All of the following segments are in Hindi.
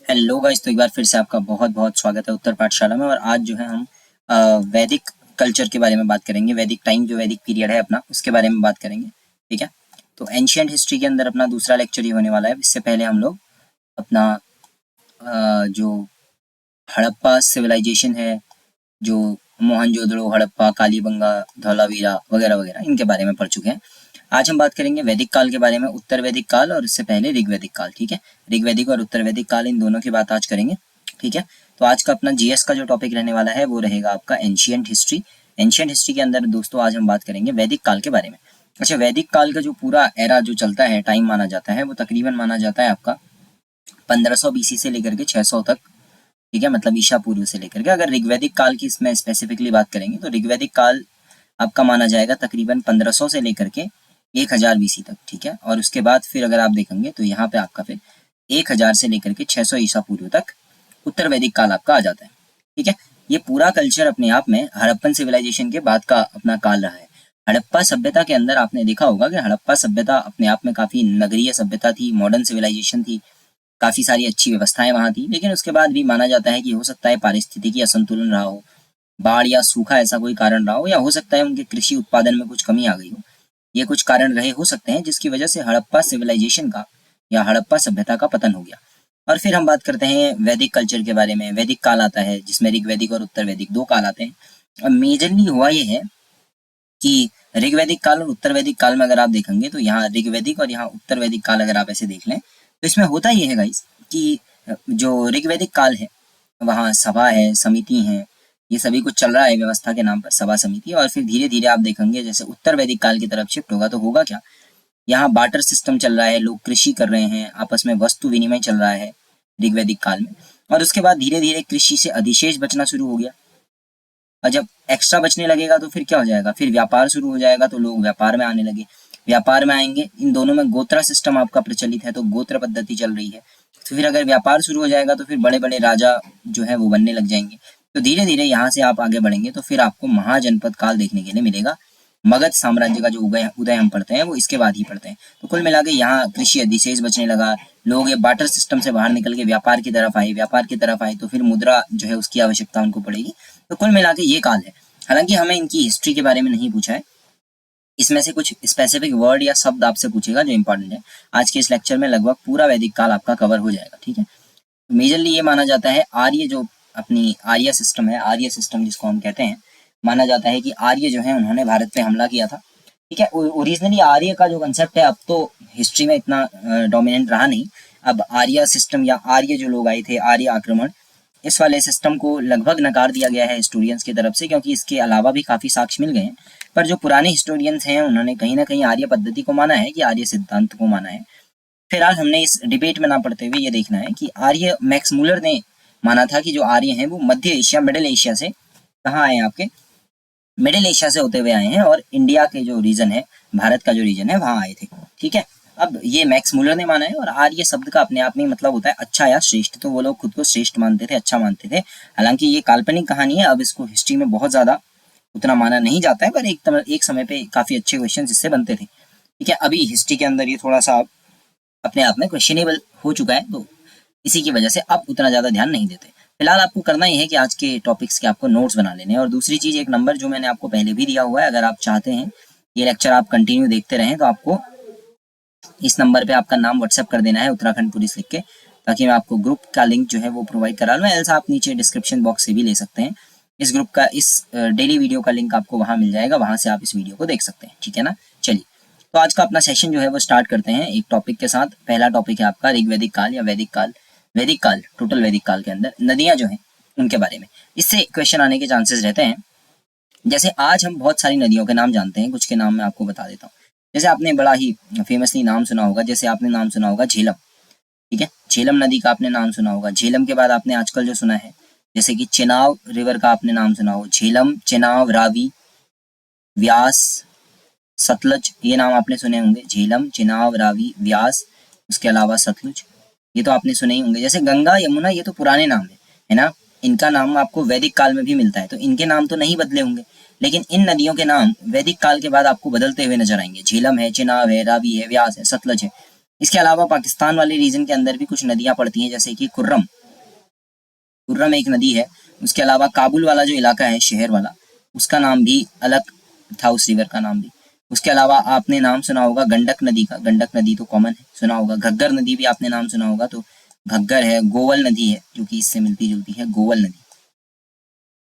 हेलो गाइस, तो एक बार फिर से आपका बहुत बहुत स्वागत है उत्तर पाठशाला में। और आज जो है हम वैदिक कल्चर के बारे में बात करेंगे। वैदिक टाइम जो वैदिक पीरियड है अपना, उसके बारे में बात करेंगे। ठीक है, तो एंशियंट हिस्ट्री के अंदर अपना दूसरा लेक्चर ही होने वाला है। इससे पहले हम लोग अपना जो हड़प्पा सिविलाइजेशन है, जो मोहनजोदड़ो, हड़प्पा, कालीबंगा, धौलावीरा वगैरह वगैरह, इनके बारे में पढ़ चुके हैं। आज हम बात करेंगे वैदिक काल के बारे में, उत्तर वैदिक काल और इससे पहले ऋग्वैदिक काल। ठीक है, ऋग्वैदिक और उत्तर वैदिक काल, इन दोनों की बात आज करेंगे। ठीक है, तो आज का अपना जीएस का जो टॉपिक रहने वाला है वो रहेगा आपका एंशियंट हिस्ट्री। एंशियंट हिस्ट्री के अंदर दोस्तों आज हम बात करेंगे वैदिक काल के बारे में। अच्छा, वैदिक काल का जो पूरा एरा जो चलता है, टाइम माना जाता है, वो तकरीबन माना जाता है आपका 1500 बीसी से लेकर के 600 तक। ठीक है, मतलब ईशा पूर्व से लेकर के। अगर ऋग्वैदिक काल की इसमें स्पेसिफिकली बात करेंगे तो ऋग्वैदिक काल आपका माना जाएगा तकरीबन 1500 से लेकर के 1000 बीसी तक। ठीक है, और उसके बाद फिर अगर आप देखेंगे तो यहाँ पे आपका फिर 1000 से लेकर के 600 ईसा पूर्व तक उत्तर वैदिक काल आपका आ जाता है। ठीक है, ये पूरा कल्चर अपने आप में हड़प्पन सिविलाइजेशन के बाद का अपना काल रहा है। हड़प्पा सभ्यता के अंदर आपने देखा होगा कि हड़प्पा सभ्यता अपने आप में काफी नगरीय सभ्यता थी, मॉडर्न सिविलाइजेशन थी, काफी सारी अच्छी व्यवस्थाएं वहां थी। लेकिन उसके बाद भी माना जाता है कि हो सकता है पारिस्थितिकी असंतुलन रहा हो, बाढ़ या सूखा ऐसा कोई कारण रहा हो, या हो सकता है उनके कृषि उत्पादन में कुछ कमी आ गई हो। ये कुछ कारण रहे हो सकते हैं जिसकी वजह से हड़प्पा सिविलाइजेशन का या हड़प्पा सभ्यता का पतन हो गया। और फिर हम बात करते हैं वैदिक कल्चर के बारे में। वैदिक काल आता है जिसमें ऋग्वैदिक और उत्तर वैदिक दो काल आते हैं। अब मेजरली हुआ ये है कि ऋग्वैदिक काल और उत्तर वैदिक काल में अगर आप देखेंगे तो यहाँ ऋग्वैदिक और यहाँ उत्तर वैदिक काल अगर आप ऐसे देख लें तो इसमें होता ये है गाइस कि जो ऋग्वैदिक काल है वहाँ सभा है, समिति है, ये सभी कुछ चल रहा है व्यवस्था के नाम पर, सभा समिति। और फिर धीरे धीरे आप देखेंगे जैसे उत्तर वैदिक काल की तरफ शिफ्ट होगा तो होगा क्या, यहाँ बार्टर सिस्टम चल रहा है, लोग कृषि कर रहे हैं, आपस में वस्तु विनिमय चल रहा है ऋग्वैदिक काल में। और उसके बाद धीरे धीरे कृषि से अधिशेष बचना शुरू हो गया। और जब एक्स्ट्रा बचने लगेगा तो फिर क्या हो जाएगा, फिर व्यापार शुरू हो जाएगा, तो लोग व्यापार में आने लगे। व्यापार में आएंगे, इन दोनों में गोत्रा सिस्टम आपका प्रचलित है तो गोत्र पद्धति चल रही है। तो फिर अगर व्यापार शुरू हो जाएगा तो फिर बड़े बड़े राजा जो है वो बनने लग जाएंगे। तो धीरे धीरे यहाँ से आप आगे बढ़ेंगे तो फिर आपको महाजनपद काल देखने के लिए मिलेगा। मगध साम्राज्य का जो उदय उदय हम पढ़ते हैं वो इसके बाद ही पढ़ते हैं। तो कुल मिला के यहाँ कृषि अधिशेष बचने लगा, लोग ये बार्टर सिस्टम से बाहर निकल के व्यापार की तरफ आए, व्यापार की तरफ आए तो फिर मुद्रा जो है उसकी आवश्यकता उनको पड़ेगी। तो कुल मिला के ये काल है। हालांकि हमें इनकी हिस्ट्री के बारे में नहीं पूछा है, इसमें से कुछ स्पेसिफिक वर्ड या शब्द आपसे पूछेगा जो इंपॉर्टेंट है। आज के इस लेक्चर में लगभग पूरा वैदिक काल आपका कवर हो जाएगा। ठीक है, मेजरली ये माना जाता है आर्य जो अपनी आर्य सिस्टम है, आर्य सिस्टम जिसको हम कहते हैं, माना जाता है कि आर्य जो है उन्होंने भारत पे हमला किया था। ठीक है, ओरिजिनली आर्य का जो कंसेप्ट है अब तो हिस्ट्री में इतना डोमिनेंट रहा नहीं। अब आर्य सिस्टम या आर्य जो लोग आए थे, आर्य आक्रमण, इस वाले सिस्टम को लगभग नकार दिया गया है हिस्टोरियंस की तरफ से, क्योंकि इसके अलावा भी काफी साक्ष्य मिल गए हैं। पर जो पुराने हिस्टोरियंस हैं उन्होंने कहीं ना कहीं आर्य पद्धति को माना है, कि आर्य सिद्धांत को माना है। फिलहाल हमने इस डिबेट में ना पढ़ते हुए ये देखना है कि आर्य, मैक्स मूलर ने माना था कि जो आर्य हैं वो मध्य एशिया, मिडिल एशिया से कहाँ आए हैं, आपके मिडिल एशिया से होते हुए आए हैं, और इंडिया के जो रीजन है, भारत का जो रीजन है, वहां आए थे। ठीक है, अब ये मैक्स मूलर ने माना है। और आर्य शब्द का अपने आप में मतलब होता है अच्छा या श्रेष्ठ, तो वो लोग खुद को श्रेष्ठ मानते थे, अच्छा मानते थे। हालांकि ये काल्पनिक कहानी है, अब इसको हिस्ट्री में बहुत ज्यादा उतना माना नहीं जाता है, पर एक समय पे काफी अच्छे क्वेश्चन इससे बनते थे। ठीक है, अभी हिस्ट्री के अंदर ये थोड़ा सा अपने आप में क्वेश्चनेबल हो चुका है, तो इसी की वजह से अब उतना ज्यादा ध्यान नहीं देते। फिलहाल आपको करना ही है कि आज के टॉपिक्स के आपको नोट्स बना लेने हैं। और दूसरी चीज, एक नंबर जो मैंने आपको पहले भी दिया हुआ है, अगर आप चाहते हैं ये लेक्चर आप कंटिन्यू देखते रहें तो आपको इस नंबर पे आपका नाम व्हाट्सएप कर देना है, उत्तराखंड पुलिस लिख के, ताकि मैं आपको ग्रुप का लिंक जो है वो प्रोवाइड करा लूँ। एल्स आप नीचे डिस्क्रिप्शन बॉक्स से भी ले सकते हैं। इस ग्रुप का, इस डेली वीडियो का लिंक आपको वहां मिल जाएगा, वहां से आप इस वीडियो को देख सकते हैं। ठीक है ना, चलिए तो आज का अपना सेशन जो है वो स्टार्ट करते हैं एक टॉपिक के साथ। पहला टॉपिक है आपका ऋग्वैदिक काल या वैदिक काल। वैदिक काल, टोटल वैदिक काल के अंदर नदियां जो हैं उनके बारे में, इससे क्वेश्चन आने के चांसेस रहते हैं। जैसे आज हम बहुत सारी नदियों के नाम जानते हैं, कुछ के नाम मैं आपको बता देता हूँ। जैसे आपने बड़ा ही फेमसली नाम सुना होगा, जैसे आपने नाम सुना होगा झेलम। ठीक है, झेलम नदी का आपने नाम सुना होगा। झेलम के बाद आपने आजकल जो सुना है, जैसे कि चेनाब रिवर का आपने नाम सुना हो, झेलम, चेनाब, रावी, व्यास, सतलज, ये नाम आपने सुने होंगे। झेलम, चेनाब, रावी, व्यास, उसके अलावा सतलुज, ये तो आपने सुने ही होंगे। जैसे गंगा, यमुना, ये तो पुराने नाम है ना, इनका नाम आपको वैदिक काल में भी मिलता है, तो इनके नाम तो नहीं बदले होंगे। लेकिन इन नदियों के नाम वैदिक काल के बाद आपको बदलते हुए नजर आएंगे। झेलम है, चेनाब है, रावी है, व्यास है, सतलज है। इसके अलावा पाकिस्तान वाले रीजन के अंदर भी कुछ नदियां पड़ती हैं, जैसे कि कुर्रम एक नदी है। उसके अलावा काबुल वाला जो इलाका है, शहर वाला, उसका नाम भी अलग था, उस रिवर का नाम भी। उसके अलावा आपने नाम सुना होगा गंडक नदी का, गंडक नदी तो कॉमन है, सुना होगा। घग्गर नदी भी आपने नाम सुना होगा, तो घग्गर है। गोवल नदी है जो कि इससे मिलती जुलती है, गोवल नदी,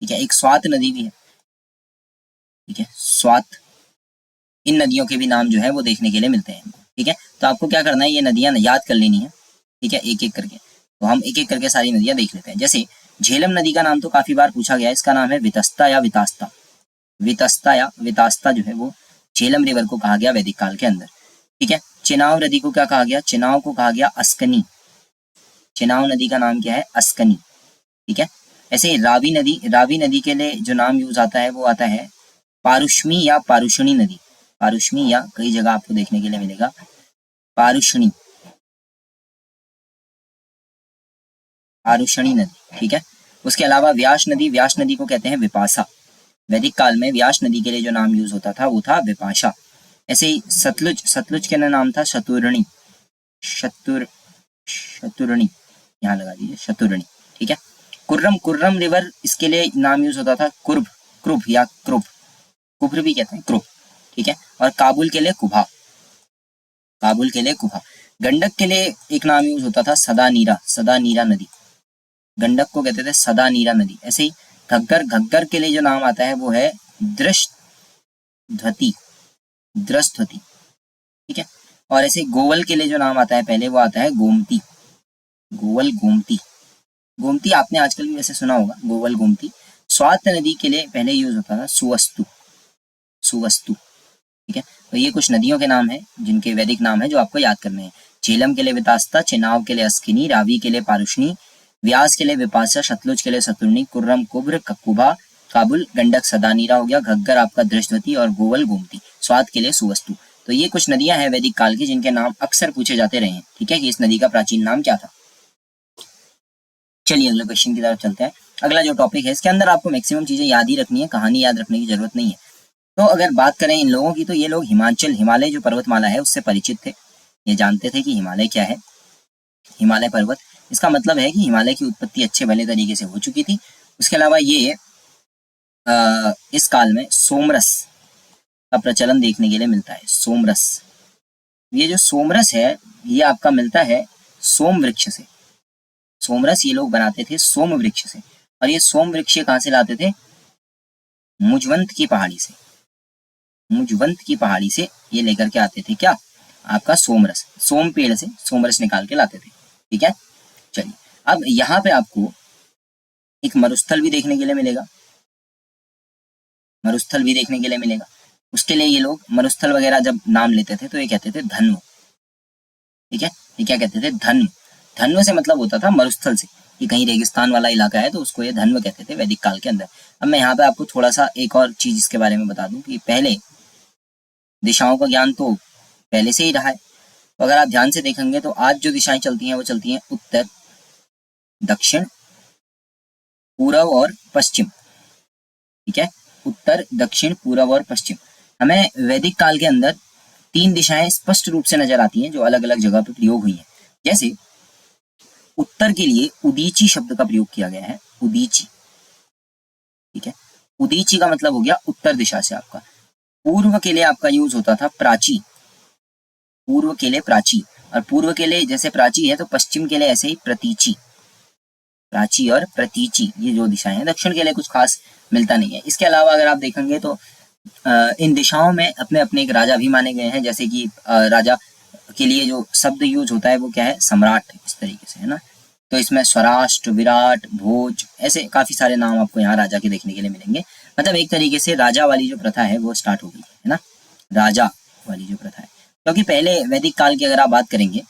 ठीक है। एक स्वात नदी भी है, ठीक है, स्वात। इन नदियों के भी नाम जो है वो देखने के लिए मिलते हैं, ठीक है। तो आपको क्या करना है, ये नदियां याद कर लेनी है, ठीक है, एक एक करके। तो हम एक एक करके सारी नदियां देख लेते हैं। जैसे झेलम नदी का नाम तो काफी बार पूछा गया है, इसका नाम है वितस्ता या वितास्ता। वितस्ता या वितास्ता जो है वो झेलम रिवर को कहा गया वैदिक काल के अंदर, ठीक है। चिनाव नदी को क्या कहा गया, चिनाव को कहा गया अस्कनी। चिनाव नदी का नाम क्या है, अस्कनी, ठीक है। ऐसे रावी नदी के लिए जो नाम यूज आता है वो आता है पारुष्मी या पारुषणी नदी। पारुष्मी या कई जगह आपको देखने के लिए मिलेगा पारुषणी, पारुषणी नदी, ठीक है। उसके अलावा व्यास नदी को कहते हैं विपाशा। वैदिक काल में व्यास नदी के लिए जो नाम यूज होता था वो था विपाशा। ऐसे ही सतलुज के नाम था शतुरणी, शतुरणी, यहाँ लगा दीजिए शतुरणी, ठीक है। कुर्रम रिवर, इसके लिए नाम यूज होता था क्रुभ या कुब्र भी कहते हैं, क्रुभ, ठीक है। और काबुल के लिए कुभा, गंडक के लिए एक नाम यूज होता था सदानीरा नदी। गंडक को कहते थे सदानीरा नदी। ऐसे ही घग्गर के लिए जो नाम आता है वो है द्रष्टध्वति, ठीक है। और ऐसे गोवल के लिए जो नाम आता है पहले वो आता है गोमती, गोमती आपने आजकल भी वैसे सुना होगा, गोवल गोमती। स्वात नदी के लिए पहले यूज होता था सुवस्तु, ठीक है। तो ये कुछ नदियों के नाम हैं जिनके वैदिक नाम है जो आपको याद करने हैं। झेलम के लिए वितास्ता, चिनाव के लिए अस्किनी, रावी के लिए पारुषणी, व्यास के लिए विपाशा, सतलुज के लिए शतुरणी, कुर्रम कुब्र, ककुभा, काबुल, गंडक सदानीरा हो गया, घग्गर आपका दृष्टवती और गोवल गोमती, स्वात के लिए सुवस्तु। तो ये कुछ नदियां हैं वैदिक काल की जिनके नाम अक्सर पूछे जाते रहे हैं, ठीक है, कि इस नदी का प्राचीन नाम क्या था। चलिए अगले क्वेश्चन की तरफ चलते हैं। अगला जो टॉपिक है इसके अंदर आपको मैक्सिमम चीजें याद ही रखनी है, कहानी याद रखने की जरूरत नहीं है। तो अगर बात करें इन लोगों की, तो ये लोग हिमालय जो पर्वतमाला है उससे परिचित थे। ये जानते थे कि हिमालय क्या है, हिमालय पर्वत, इसका मतलब है कि हिमालय की उत्पत्ति अच्छे भले तरीके से हो चुकी थी। उसके अलावा ये इस काल में सोमरस का प्रचलन देखने के लिए मिलता है। सोमरस, ये जो सोमरस है ये आपका मिलता है सोम वृक्ष से। सोमरस ये लोग बनाते थे सोम वृक्ष से, और ये सोम वृक्ष कहाँ से लाते थे, मुजवंत की पहाड़ी से। मुजवंत की पहाड़ी से ये लेकर के आते थे क्या, आपका सोमरस, सोम पेड़ से सोमरस निकाल के लाते थे, ठीक है। चलिए अब यहाँ पे आपको एक मरुस्थल भी देखने के लिए मिलेगा, उसके लिए ये लोग मरुस्थल वगैरह जब नाम लेते थे तो ये कहते थे धन्व, ठीक है। ये क्या कहते थे, धन्व से मतलब होता था मरुस्थल से, कि कहीं रेगिस्तान वाला इलाका है तो उसको ये धन्व कहते थे वैदिक काल के अंदर। अब मैं यहाँ पे आपको थोड़ा सा एक और चीज इसके बारे में बता दूं कि पहले दिशाओं का ज्ञान तो पहले से ही रहा है। तो अगर आप ध्यान से देखेंगे तो आज जो दिशाएं चलती हैं वो चलती हैं उत्तर, दक्षिण, पूर्व और पश्चिम, ठीक है। उत्तर, दक्षिण, पूर्व और पश्चिम। हमें वैदिक काल के अंदर 3 दिशाएं स्पष्ट रूप से नजर आती हैं जो अलग अलग जगह पर प्रयोग हुई हैं। जैसे उत्तर के लिए उदीची शब्द का प्रयोग किया गया है, उदीची, ठीक है। उदीची का मतलब हो गया उत्तर दिशा से आपका। पूर्व के लिए आपका यूज होता था प्राची, पूर्व के लिए प्राची, और पूर्व के लिए जैसे प्राची है तो पश्चिम के लिए ऐसे ही प्रतीची, प्राची और प्रतीची, ये जो दिशाएं हैं। दक्षिण के लिए कुछ खास मिलता नहीं है। इसके अलावा अगर आप देखेंगे तो इन दिशाओं में अपने अपने एक राजा भी माने गए हैं, जैसे कि राजा के लिए जो शब्द यूज होता है वो क्या है, सम्राट, इस तरीके से, है ना। तो इसमें स्वराष्ट्र, विराट, भोज, ऐसे काफी सारे नाम आपको यहाँ राजा के देखने के लिए मिलेंगे। मतलब एक तरीके से राजा वाली जो प्रथा है वो स्टार्ट हो गई है ना, राजा वाली जो प्रथा है। क्योंकि पहले वैदिक काल की अगर आप बात करेंगे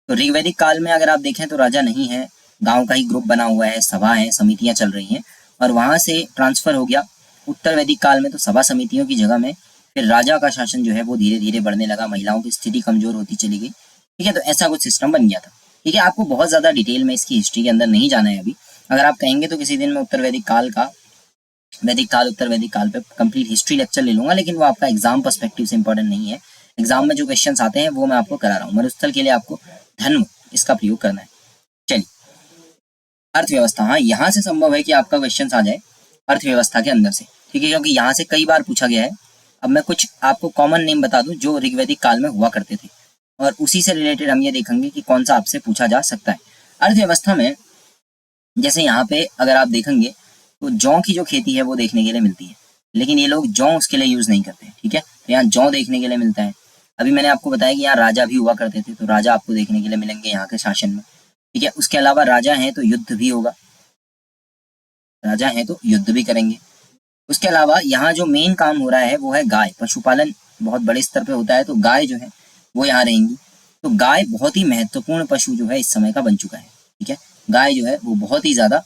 तो ऋग्वैदिक काल में अगर आप देखें तो राजा नहीं है, गांव का ही ग्रुप बना हुआ है, सभा है, समितियां चल रही हैं, और वहां से ट्रांसफर हो गया उत्तर वैदिक काल में। तो सभा समितियों की जगह में फिर राजा का शासन जो है वो धीरे धीरे बढ़ने लगा, महिलाओं की स्थिति कमजोर होती चली गई, ठीक है। तो ऐसा कुछ सिस्टम बन गया था, ठीक है। आपको बहुत ज्यादा डिटेल में इसकी हिस्ट्री के अंदर नहीं जाना है अभी। अगर आप कहेंगे तो किसी दिन मैं उत्तर वैदिक काल का, वैदिक काल, उत्तर वैदिक काल पे कंप्लीट हिस्ट्री लेक्चर ले लूंगा, लेकिन वो आपका एग्जाम पर्सपेक्टिव से इंपॉर्टेंट नहीं है। एग्जाम में जो क्वेश्चंस आते हैं वो मैं आपको करा रहा हूँ। मरुस्थल के लिए आपको धर्म, इसका प्रयोग करना है। चलिए, अर्थव्यवस्था, हाँ यहाँ से संभव है कि आपका क्वेश्चन आ जाए अर्थव्यवस्था के अंदर से, ठीक है, क्योंकि यहाँ से कई बार पूछा गया है। अब मैं कुछ आपको कॉमन नेम बता दूं जो ऋग्वैदिक काल में हुआ करते थे, और उसी से रिलेटेड हम ये देखेंगे कि कौन सा आपसे पूछा जा सकता है। अर्थव्यवस्था में जैसे यहाँ पे अगर आप देखेंगे तो जौ की जो खेती है वो देखने के लिए मिलती है, लेकिन ये लोग जौ उसके लिए यूज नहीं करते, ठीक है। तो यहाँ जौ देखने के लिए मिलता है। अभी मैंने आपको बताया कि यहाँ राजा भी हुआ करते थे, तो राजा आपको देखने के लिए मिलेंगे यहाँ के शासन में, ठीक है। उसके अलावा राजा है तो युद्ध भी होगा, राजा है तो युद्ध भी करेंगे। उसके अलावा यहाँ जो मेन काम हो रहा है वो है गाय, पशुपालन बहुत बड़े स्तर पे होता है, तो गाय जो है वो यहाँ रहेंगी। तो गाय बहुत ही महत्वपूर्ण पशु जो है इस समय का बन चुका है, ठीक है। गाय जो है वो बहुत ही ज्यादा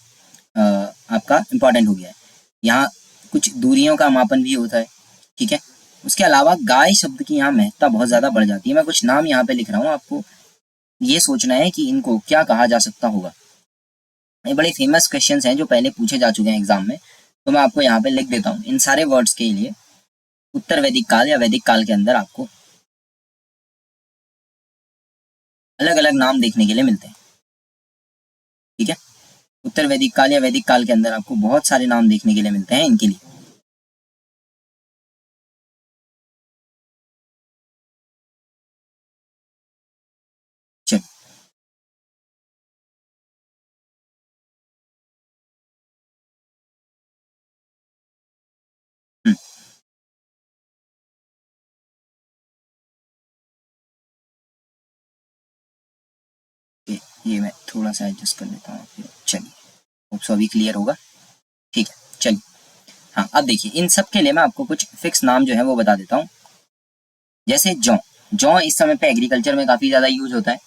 आपका इम्पोर्टेंट हो गया है। यहाँ कुछ दूरियों का मापन भी होता है, ठीक है। उसके अलावा गाय शब्द की यहाँ महत्ता बहुत ज्यादा बढ़ जाती है। मैं कुछ नाम यहाँ पे लिख रहा हूँ, आपको ये सोचना है कि इनको क्या कहा जा सकता होगा। ये बड़े फेमस क्वेश्चंस हैं जो पहले पूछे जा चुके हैं एग्जाम में, तो मैं आपको यहाँ पे लिख देता हूँ। इन सारे वर्ड्स के लिए उत्तर वैदिक काल या वैदिक काल के अंदर आपको अलग अलग नाम देखने के लिए मिलते हैं, ठीक है। उत्तर वैदिक काल या वैदिक काल के अंदर आपको बहुत सारे नाम देखने के लिए मिलते हैं इनके लिए। चलिए, ये मैं थोड़ा सा एडजस्ट कर लेता हूँ, फिर चलिए, होप सो अभी क्लियर होगा, ठीक है। चलिए, हाँ अब देखिए, इन सब के लिए मैं आपको कुछ फिक्स नाम जो है वो बता देता हूँ। जैसे जौ, जौ इस समय पे एग्रीकल्चर में काफी ज्यादा यूज होता है,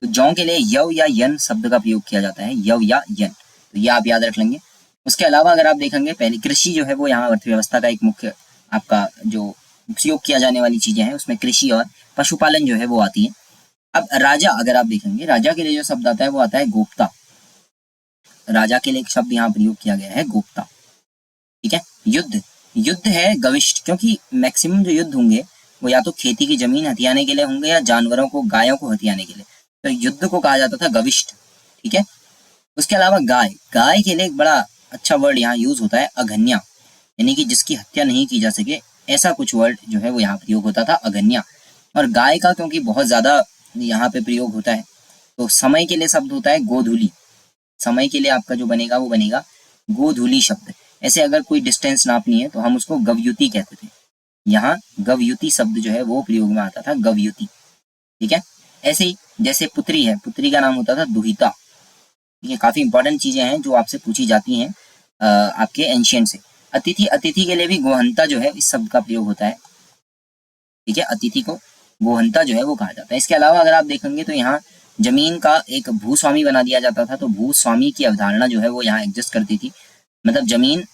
तो जौ के लिए यव या यन शब्द का प्रयोग किया जाता है, यव या यन, तो ये आप याद रख लेंगे। उसके अलावा अगर आप देखेंगे, पहले कृषि जो है वो यहाँ अर्थव्यवस्था का एक मुख्य आपका जो उपयोग किया जाने वाली चीजें हैं उसमें कृषि और पशुपालन जो है वो आती है। अब राजा अगर आप देखेंगे, राजा के लिए जो शब्द आता है वो आता है गोप्ता। राजा के लिए एक शब्द यहाँ प्रयोग किया गया है गोप्ता, ठीक है। युद्ध, युद्ध है गविष्ठ, क्योंकि मैक्सिमम जो युद्ध होंगे वो या तो खेती की जमीन हथियाने के लिए होंगे या जानवरों को, गायों को हथियाने के लिए, तो युद्ध को कहा जाता था गविष्ठ, ठीक है। उसके अलावा गाय, गाय के लिए एक बड़ा अच्छा वर्ड यहाँ यूज होता है अघन्या, यानी कि जिसकी हत्या नहीं की जा सके, ऐसा कुछ वर्ड जो है वो यहाँ प्रयोग होता था अघन्या। और गाय का क्योंकि बहुत ज्यादा यहाँ पे प्रयोग होता है, तो समय के लिए शब्द होता है गोधूली। समय के लिए आपका जो बनेगा वो बनेगा गोधूली शब्द। ऐसे अगर कोई डिस्टेंस नापनी है तो हम उसको गवयुति कहते थे, यहाँ गवयुति शब्द जो है वो प्रयोग में आता था, गवयुति, ठीक है। ऐसे ही जैसे पुत्री है, पुत्री का नाम होता था दुहिता। ये काफी इंपॉर्टेंट चीजें हैं जो आपसे पूछी जाती हैं आपके एंशियंट से। अतिथि, अतिथि के लिए भी गोहंता जो है इस शब्द का प्रयोग होता है, ठीक है। अतिथि को गोहंता जो है वो कहा जाता है। इसके अलावा अगर आप देखेंगे तो यहाँ जमीन का एक भूस्वामी बना दिया जाता था, तो भूस्वामी की अवधारणा जो है वो यहाँ एग्जिस्ट करती थी। मतलब जमीन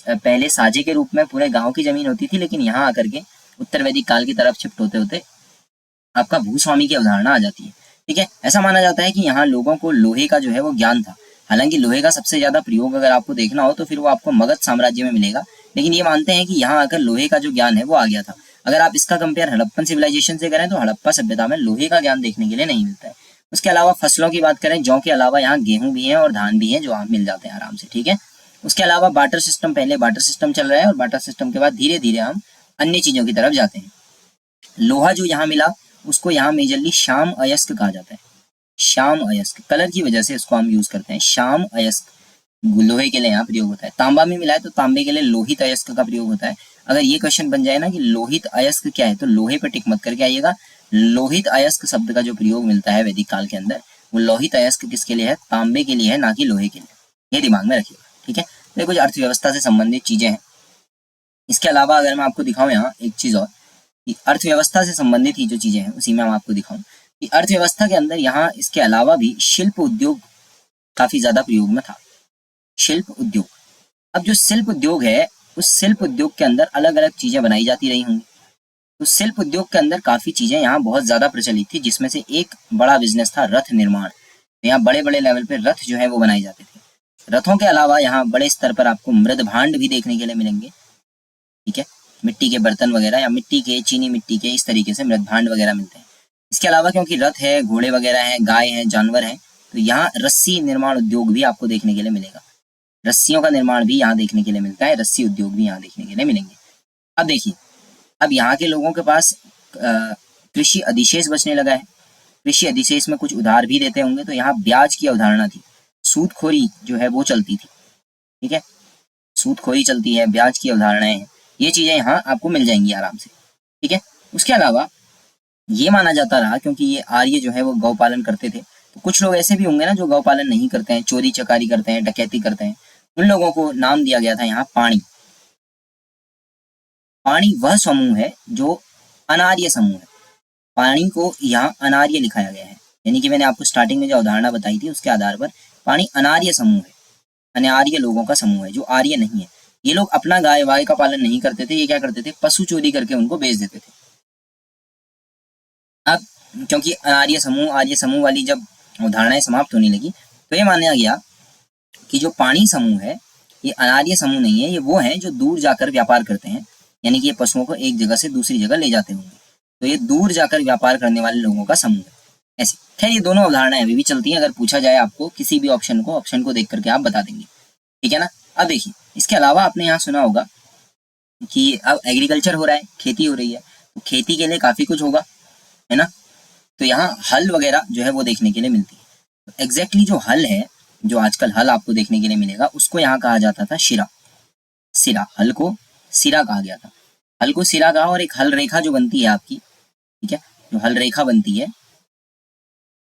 पहले साझे के रूप में पूरे गांव की जमीन होती थी, लेकिन यहाँ आकर के उत्तर वैदिक काल की तरफ शिफ्ट होते होते आपका भूस्वामी की अवधारणा आ जाती है, ठीक है। ऐसा माना जाता है कि यहाँ लोगों को लोहे का जो है वो ज्ञान था। हालांकि लोहे का सबसे ज्यादा प्रयोग अगर आपको देखना हो तो फिर वो आपको मगध साम्राज्य में मिलेगा, लेकिन ये मानते हैं कि यहाँ आकर लोहे का जो ज्ञान है वो आ गया था। अगर आप इसका कंपेयर हड़प्पन सिविलाइजेशन से करें तो हड़प्पा सभ्यता में लोहे का ज्ञान देखने के लिए नहीं मिलता है। उसके अलावा फसलों की बात करें, जौ के अलावा यहाँ गेहूं भी है और धान भी है जो आप मिल जाते हैं आराम से, ठीक है। उसके अलावा बार्टर सिस्टम, पहले बार्टर सिस्टम चल रहा है और बार्टर सिस्टम के बाद धीरे धीरे हम अन्य चीजों की तरफ जाते हैं। लोहा जो यहाँ मिला उसको यहाँ मेजरली श्याम अयस्क कहा जाता है, श्याम अयस्क, कलर की वजह से इसको हम यूज करते हैं, श्याम अयस्क लोहे के लिए यहाँ प्रयोग होता है। तांबा में मिला है तो तांबे के लिए लोहित अयस्क का प्रयोग होता है। अगर ये क्वेश्चन बन जाए ना कि लोहित अयस्क क्या है, तो लोहे पे टिक मत करके आइएगा। लोहित अयस्क शब्द का जो प्रयोग मिलता है वैदिक काल के अंदर, वो लोहित अयस्क किसके लिए है, तांबे के लिए है, ना कि लोहे के लिए, ये दिमाग में रखिएगा, ठीक है। तो ये कुछ अर्थव्यवस्था से संबंधित चीजें हैं। इसके अलावा अगर मैं आपको दिखाऊं यहाँ एक चीज और, कि अर्थव्यवस्था से संबंधित ही जो चीजें हैं उसी में हम आपको दिखाऊं कि अर्थव्यवस्था के अंदर यहाँ इसके अलावा भी शिल्प उद्योग काफी ज्यादा प्रयोग में था। शिल्प उद्योग, अब जो शिल्प उद्योग है उस शिल्प उद्योग के अंदर अलग अलग चीजें बनाई जाती रही होंगी। तो शिल्प उद्योग के अंदर काफी चीजें यहाँ बहुत ज्यादा प्रचलित थी, जिसमें से एक बड़ा बिजनेस था रथ निर्माण। तो यहाँ बड़े बड़े लेवल पे रथ जो है वो बनाए जाते थे। रथों के अलावा यहाँ बड़े स्तर पर आपको मृद भांड भी देखने के लिए मिलेंगे, ठीक है। मिट्टी के बर्तन वगैरह या मिट्टी के, चीनी मिट्टी के, इस तरीके से मृद भांड वगैरह मिलते हैं। इसके अलावा क्योंकि रथ है, घोड़े वगैरह हैं, गाय हैं, जानवर हैं, तो यहाँ रस्सी निर्माण उद्योग भी आपको देखने के लिए मिलेगा। रस्सियों का निर्माण भी यहाँ देखने के लिए मिलता है, रस्सी उद्योग भी यहाँ देखने के लिए मिलेंगे। अब देखिए, अब यहाँ के लोगों के पास कृषि अधिशेष बचने लगा है। कृषि अधिशेष में कुछ उधार भी देते होंगे, तो यहाँ ब्याज की अवधारणा थी, सूदखोरी जो है वो चलती थी। ठीक है, सूदखोरी चलती है, ब्याज की अवधारणाएं हैं, ये चीजें यहाँ आपको मिल जाएंगी आराम से। ठीक है, उसके अलावा ये माना जाता रहा, क्योंकि ये आर्य जो है वो गौ पालन करते थे, तो कुछ लोग ऐसे भी होंगे ना जो गौ पालन नहीं करते हैं, चोरी चकारी करते हैं, डकैती करते हैं, उन लोगों को नाम दिया गया था यहाँ पाणी। पाणी वह समूह है जो अनार्य समूह है। पाणी को यहाँ अनार्य लिखाया गया है, यानी कि मैंने आपको स्टार्टिंग में जो अवधारणा बताई थी उसके आधार पर पाणी अनार्य समूह है, अनार्य लोगों का समूह है जो आर्य नहीं है। ये लोग अपना गाय वाय का पालन नहीं करते थे, ये क्या करते थे, पशु चोरी करके उनको बेच देते थे। अब क्योंकि आर्य समूह वाली जब अवधारणाएं समाप्त होने लगी, तो ये माना गया कि जो पाणी समूह है ये अनार्य समूह नहीं है, ये वो है जो दूर जाकर व्यापार करते हैं, यानी कि ये पशुओं को एक जगह से दूसरी जगह ले जाते होंगे, तो ये दूर जाकर व्यापार करने वाले लोगों का समूह है। ऐसे खैर ये दोनों अवधारणाएं अभी भी चलती हैं, अगर पूछा जाए आपको किसी भी ऑप्शन को देख करके आप बता देंगे। ठीक है ना। अब देखिए, इसके अलावा आपने यहाँ सुना होगा कि अब एग्रीकल्चर हो रहा है, खेती हो रही है, तो खेती के लिए काफी कुछ होगा, है ना। तो यहाँ हल वगैरह जो है वो देखने के लिए मिलती है। तो एग्जैक्टली जो हल है, जो आजकल हल आपको देखने के लिए मिलेगा, उसको यहाँ कहा जाता था शिरा। सिरा, हल को सिरा कहा गया था, हल को सिरा कहा। और एक हल रेखा जो बनती है आपकी, ठीक है, जो हल रेखा बनती है,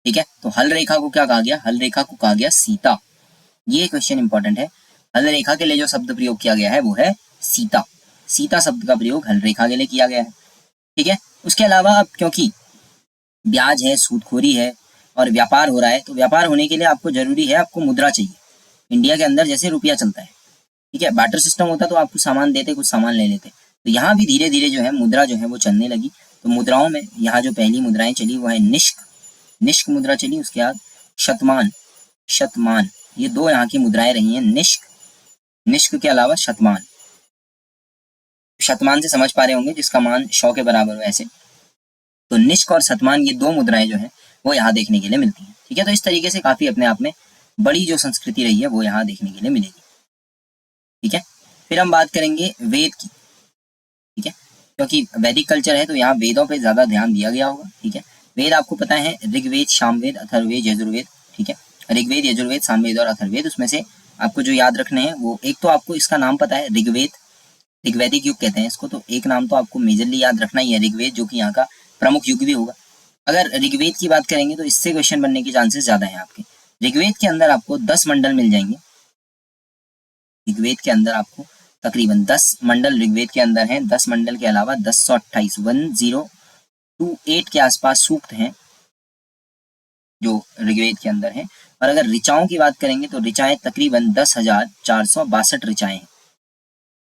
ठीक है, तो हल रेखा को क्या कहा गया, हल रेखा को कहा गया सीता। ये क्वेश्चन इंपॉर्टेंट है, हल रेखा के लिए जो शब्द प्रयोग किया गया है वो है सीता। सीता शब्द का प्रयोग हल रेखा के लिए किया गया है। ठीक है, उसके अलावा अब क्योंकि ब्याज है, सूदखोरी है और व्यापार हो रहा है, तो व्यापार होने के लिए आपको जरूरी है, आपको मुद्रा चाहिए। इंडिया के अंदर जैसे रुपया चलता है, ठीक है, बार्टर सिस्टम होता तो आपको सामान देते, कुछ सामान ले लेते, तो यहाँ भी धीरे धीरे जो है मुद्रा जो है वो चलने लगी। तो मुद्राओं में यहाँ जो पहली मुद्राएं चली वो है निष्क, निष्क मुद्रा चली, उसके बाद शतमान, शतमान, ये दो यहाँ की मुद्राएं रही हैं, निष्क, निष्क के अलावा शतमान। शतमान से समझ पा रहे होंगे जिसका मान 100 के बराबर हो, ऐसे। तो निष्क और शतमान, ये दो मुद्राएं जो है वो यहाँ देखने के लिए मिलती हैं। ठीक है, तो इस तरीके से काफी अपने आप में बड़ी जो संस्कृति रही है वो यहाँ देखने के लिए मिलेगी। ठीक है, फिर हम बात करेंगे वेद की। ठीक है, क्योंकि वैदिक कल्चर है तो यहाँ वेदों पे ज्यादा ध्यान दिया गया होगा। ठीक है, वेद आपको पता है, ऋग्वेद, सामवेद, अथर्ववेद, यजुर्वेद। ठीक है, ऋग्वेद, यजुर्वेद, सामवेद और अथर्ववेद, उसमें से आपको जो याद रखने हैं वो, एक तो आपको इसका नाम पता है ऋग्वेद, ऋग्वैदिक युग कहते हैं इसको, तो एक नाम तो आपको मेजरली याद रखना ही है ऋग्वेद, जो कि यहाँ का प्रमुख युग भी होगा। अगर ऋग्वेद की बात करेंगे तो इससे क्वेश्चन बनने के चांसेस ज्यादा हैं आपके। ऋग्वेद के अंदर आपको 10 मंडल मिल जाएंगे। ऋग्वेद के अंदर आपको तकरीबन 10 मंडल ऋग्वेद के अंदर हैं। 10 मंडल के अलावा 1028 1028 के आसपास सूक्त हैं जो ऋग्वेद के अंदर हैं। और अगर ऋचाओं की बात करेंगे तो ऋचाएं तकरीबन 10,462 ऋचाएं हैं।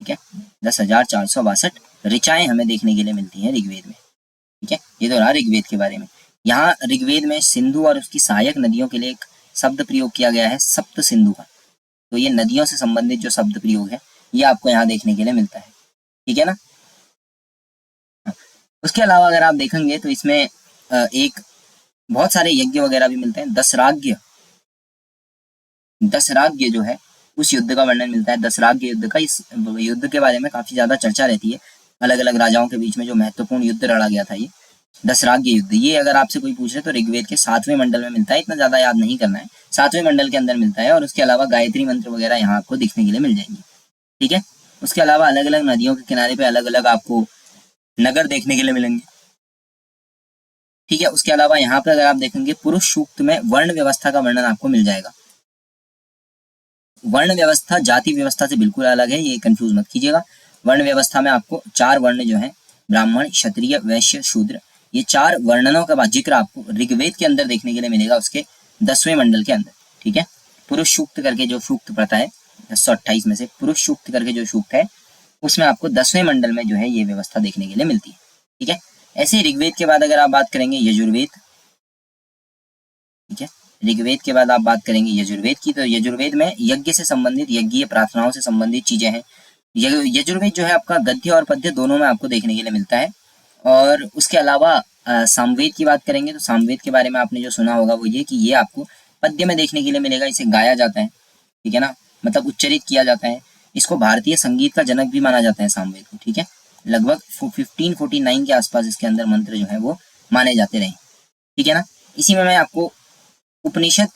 ठीक है, 10,462 ऋचाएं हमें देखने के लिए मिलती हैं ऋग्वेद में। ठीक है, ये तो रहा ऋग्वेद के बारे में। यहाँ ऋग्वेद में सिंधु और उसकी सहायक नदियों के लिए एक शब्द प्रयोग किया गया है, सप्त सिंधु का। तो ये नदियों से संबंधित जो शब्द प्रयोग है ये आपको यहाँ देखने के लिए मिलता है। ठीक है ना। उसके अलावा अगर आप देखेंगे तो इसमें एक बहुत सारे यज्ञ वगैरह भी मिलते हैं। दशराज्ञ, दशराज्ञ जो है उस युद्ध का वर्णन मिलता है। दशराज्ञ युद्ध का, इस युद्ध के बारे में काफी ज्यादा चर्चा रहती है, अलग अलग राजाओं के बीच में जो महत्वपूर्ण युद्ध लड़ा गया था, ये दशराज्ञ युद्ध। ये अगर आपसे कोई पूछ रहे तो ऋग्वेद के 7वें मंडल में मिलता है, इतना ज्यादा याद नहीं करना है, 7वें मंडल के अंदर मिलता है। और उसके अलावा गायत्री मंत्र वगैरह यहाँ आपको दिखने के लिए मिल जाएंगे। ठीक है, उसके अलावा अलग अलग नदियों के किनारे पे अलग अलग आपको नगर देखने के लिए मिलेंगे। ठीक है, उसके अलावा यहाँ पे अगर आप देखेंगे पुरुष सूक्त में वर्ण व्यवस्था का वर्णन आपको मिल जाएगा। वर्ण व्यवस्था जाति व्यवस्था से बिल्कुल अलग है, ये कंफ्यूज मत कीजिएगा। वर्ण व्यवस्था में आपको 4 वर्ण जो है, ब्राह्मण, क्षत्रिय, वैश्य, शूद्र, ये 4 वर्णनों का जिक्र आपको ऋग्वेद के अंदर देखने के लिए मिलेगा, उसके 10वें मंडल के अंदर। ठीक है, पुरुष सूक्त करके जो सूक्त प्रथा है, 1028 में से पुरुष सूक्त करके जो सूक्त है उसमें आपको 10वें मंडल में जो है ये व्यवस्था देखने के लिए मिलती है। ठीक है, ऐसे ही ऋग्वेद के बाद अगर आप बात करेंगे यजुर्वेद। ठीक है, ऋग्वेद के बाद आप बात करेंगे यजुर्वेद की, तो यजुर्वेद में यज्ञ से संबंधित, यज्ञीय प्रार्थनाओं से संबंधित चीजें हैं। यजुर्वेद जो है आपका गद्य और पद्य दोनों में आपको देखने के लिए मिलता है। और उसके अलावा सामवेद की बात करेंगे तो सामवेद के बारे में आपने जो सुना होगा वो ये कि ये आपको पद्य में देखने के लिए मिलेगा, इसे गाया जाता है, ठीक है ना, मतलब उच्चरित किया जाता है। इसको भारतीय संगीत का जनक भी माना जाता है सामवेद को, ठीक है। लगभग 1549 के आसपास इसके अंदर मंत्र जो है वो माने जाते रहे, ठीक है ना। इसी में मैं आपको उपनिषद,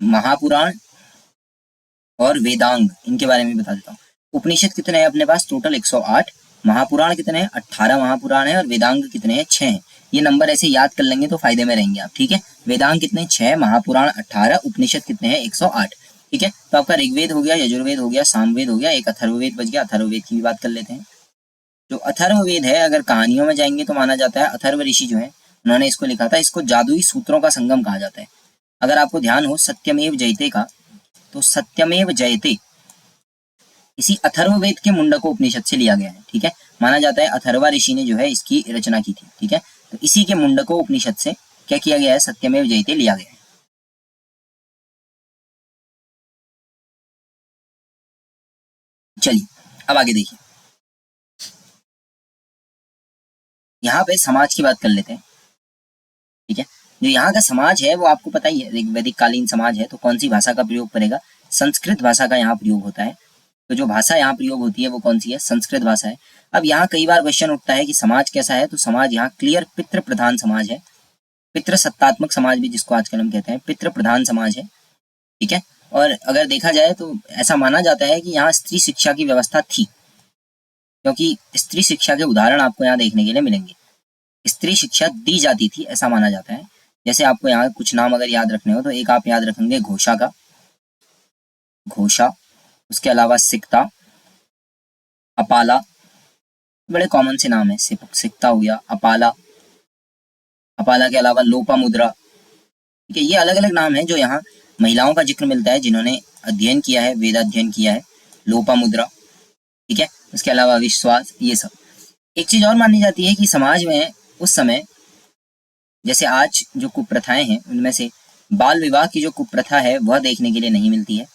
महापुराण और वेदांग इनके बारे में बता देता हूँ। उपनिषद कितने हैं अपने पास? टोटल 108। महापुराण कितने हैं? 18 महापुराण है। और वेदांग कितने हैं? 6 हैं। ये नंबर ऐसे याद कर लेंगे तो फायदे में रहेंगे आप, ठीक है। वेदांग कितने? 6, महापुराण 18, उपनिषद कितने हैं? 108, ठीक है। तो आपका ऋग्वेद हो गया, यजुर्वेद हो गया, सामवेद हो गया, एक अथर्ववेद बच गया। अथर्ववेद की भी बात कर लेते हैं। जो अथर्ववेद है, अगर कहानियों में जाएंगे तो माना जाता है अथर्व ऋषि जो है उन्होंने इसको लिखा था। इसको जादुई सूत्रों का संगम कहा जाता है। अगर आपको ध्यान हो सत्यमेव जयते का, तो सत्यमेव जयते इसी अथर्ववेद के मुंडको उपनिषद से लिया गया है, ठीक है। माना जाता है अथर्वा ऋषि ने जो है इसकी रचना की थी, ठीक है। तो इसी के मुंडको उपनिषद से क्या किया गया है? सत्यमेव जयते लिया गया है। चलिए अब आगे देखिए, यहाँ पे समाज की बात कर लेते हैं, ठीक है। जो यहाँ का समाज है वो आपको पता ही है, वैदिक कालीन समाज है, तो कौन सी भाषा का प्रयोग करेगा? संस्कृत भाषा का यहाँ प्रयोग होता है। तो जो भाषा यहाँ प्रयोग होती है वो कौन सी है? संस्कृत भाषा है। अब यहाँ कई बार क्वेश्चन उठता है कि समाज कैसा है, तो समाज यहाँ क्लियर पितृ प्रधान समाज है। पितृ सत्तात्मक समाज भी जिसको आजकल हम कहते हैं, पितृ प्रधान समाज है, ठीक है। और अगर देखा जाए तो ऐसा माना जाता है कि यहाँ स्त्री शिक्षा की व्यवस्था थी, क्योंकि स्त्री शिक्षा के उदाहरण आपको यहाँ देखने के लिए मिलेंगे। स्त्री शिक्षा दी जाती थी ऐसा माना जाता है। जैसे आपको यहाँ कुछ नाम अगर याद रखने हो तो एक आप याद रखेंगे घोषा का, घोषा, उसके अलावा सिकता, अपाला, बड़े कॉमन से नाम है। सिकता हो गया, अपाला, अपाला के अलावा लोपामुद्रा, ठीक है। ये अलग अलग नाम है जो यहाँ महिलाओं का जिक्र मिलता है जिन्होंने अध्ययन किया है, वेदाध्ययन किया है। लोपामुद्रा, ठीक है। उसके अलावा विश्वास, ये सब। एक चीज और मानी जाती है कि समाज में उस समय जैसे आज जो कुप्रथाएं हैं उनमें से बाल विवाह की जो कुप्रथा है वह देखने के लिए नहीं मिलती है।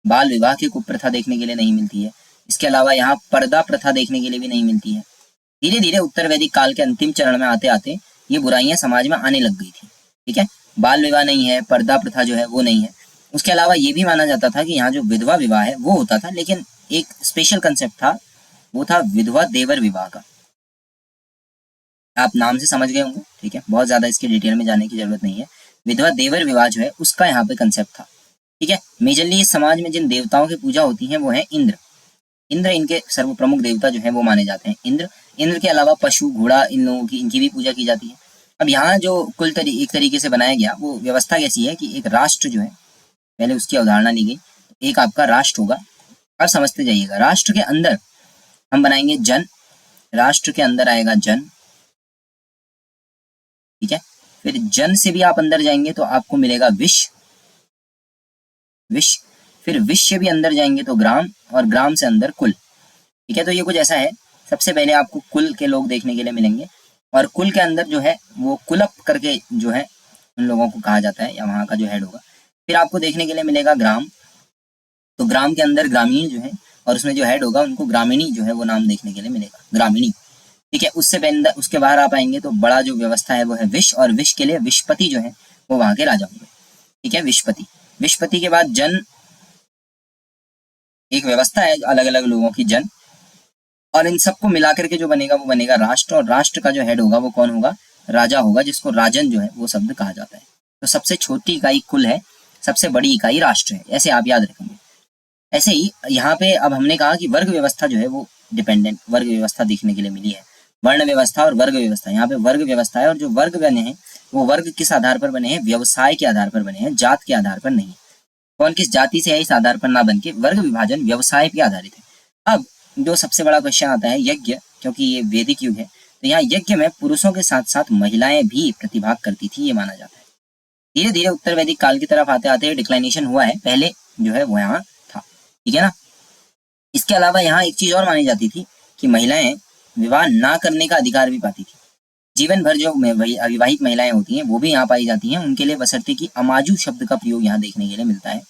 बाल विवाह की कुप्रथा देखने के लिए नहीं मिलती है। इसके अलावा यहाँ पर्दा प्रथा देखने के लिए भी नहीं मिलती है। धीरे धीरे उत्तर वैदिक काल के अंतिम चरण में आते आते ये बुराइयां समाज में आने लग गई थी, ठीक है। बाल विवाह नहीं है, पर्दा प्रथा जो है वो नहीं है। उसके अलावा ये भी माना जाता था कि यहाँ जो विधवा विवाह है वो होता था, लेकिन एक स्पेशल कंसेप्ट था, वो था विधवा देवर विवाह का। आप नाम से समझ गए होंगे, ठीक है, बहुत ज्यादा इसके डिटेल में जाने की जरूरत नहीं है। विधवा देवर विवाह जो है उसका यहाँ पे कंसेप्ट था, ठीक है। मेजरली इस समाज में जिन देवताओं की पूजा होती है वो है इंद्र। इंद्र इनके सर्व प्रमुख देवता जो है वो माने जाते हैं। इंद्र के अलावा पशु, घोड़ा, इन लोगों की, इनकी भी पूजा की जाती है। अब यहाँ जो एक तरीके से बनाया गया वो व्यवस्था कैसी है कि एक राष्ट्र जो है, पहले उसकी अवधारणा ली गई। एक आपका राष्ट्र होगा, अब समझते जाइएगा। राष्ट्र के अंदर हम बनाएंगे जन, राष्ट्र के अंदर आएगा जन, ठीक है। फिर जन से भी आप अंदर जाएंगे तो आपको मिलेगा विश्व, विश्व, फिर विश्व से भी अंदर जाएंगे तो ग्राम, और ग्राम से अंदर कुल, ठीक है। तो ये कुछ ऐसा है। सबसे पहले आपको कुल के लोग देखने के लिए मिलेंगे, और कुल के अंदर जो है वो कुलप करके जो है उन लोगों को कहा जाता है, या वहाँ का जो हेड होगा। फिर आपको देखने के लिए मिलेगा ग्राम, तो ग्राम के अंदर ग्रामीण जो है, और उसमें जो हेड होगा उनको ग्रामीणी जो है वो नाम देखने के लिए मिलेगा, ग्रामीणी, ठीक है। उससे पहले उसके बाहर आप आएंगे तो बड़ा जो व्यवस्था है वो है विश्व, और विश्व के लिए विश्वपति जो है वो वहां के राजा होंगे, ठीक है, विश्वपति। विश्वपति के बाद जन, एक व्यवस्था है अलग अलग लोगों की, जन, और इन सबको मिलाकर के जो बनेगा वो बनेगा राष्ट्र, और राष्ट्र का जो हेड होगा वो कौन होगा? राजा होगा, जिसको राजन जो है वो शब्द कहा जाता है। तो सबसे छोटी इकाई कुल है, सबसे बड़ी इकाई राष्ट्र है, ऐसे आप याद रखेंगे। ऐसे ही यहाँ पे अब हमने कहा कि वर्ग व्यवस्था जो है वो डिपेंडेंट वर्ग व्यवस्था देखने के लिए मिली है। वर्ण व्यवस्था और वर्ग व्यवस्था, यहाँ पे वर्ग व्यवस्था है, और जो वर्ग बने हैं वो वर्ग किस आधार पर बने हैं? व्यवसाय के आधार पर बने हैं, जात के आधार पर नहीं। कौन किस जाति से है इस आधार पर ना बन के वर्ग विभाजन व्यवसाय पे आधारित है। अब जो सबसे बड़ा क्वेश्चन आता है यज्ञ, क्योंकि ये वैदिक युग है तो यहाँ यज्ञ में पुरुषों के साथ साथ महिलाएं भी प्रतिभाग करती थी, ये माना जाता है। धीरे धीरे उत्तर वैदिक काल की तरफ आते आते डिक्लाइनेशन हुआ है, पहले जो है वो यहाँ था, ठीक है ना। इसके अलावा यहाँ एक चीज और मानी जाती थी कि महिलाएं विवाह ना करने का अधिकार भी पाती थी। जीवन भर जो अविवाहित महिलाएं होती हैं वो भी यहाँ पाई जाती हैं, उनके लिए बशर्ते कि अमाजू शब्द का प्रयोग यहाँ देखने के लिए मिलता है।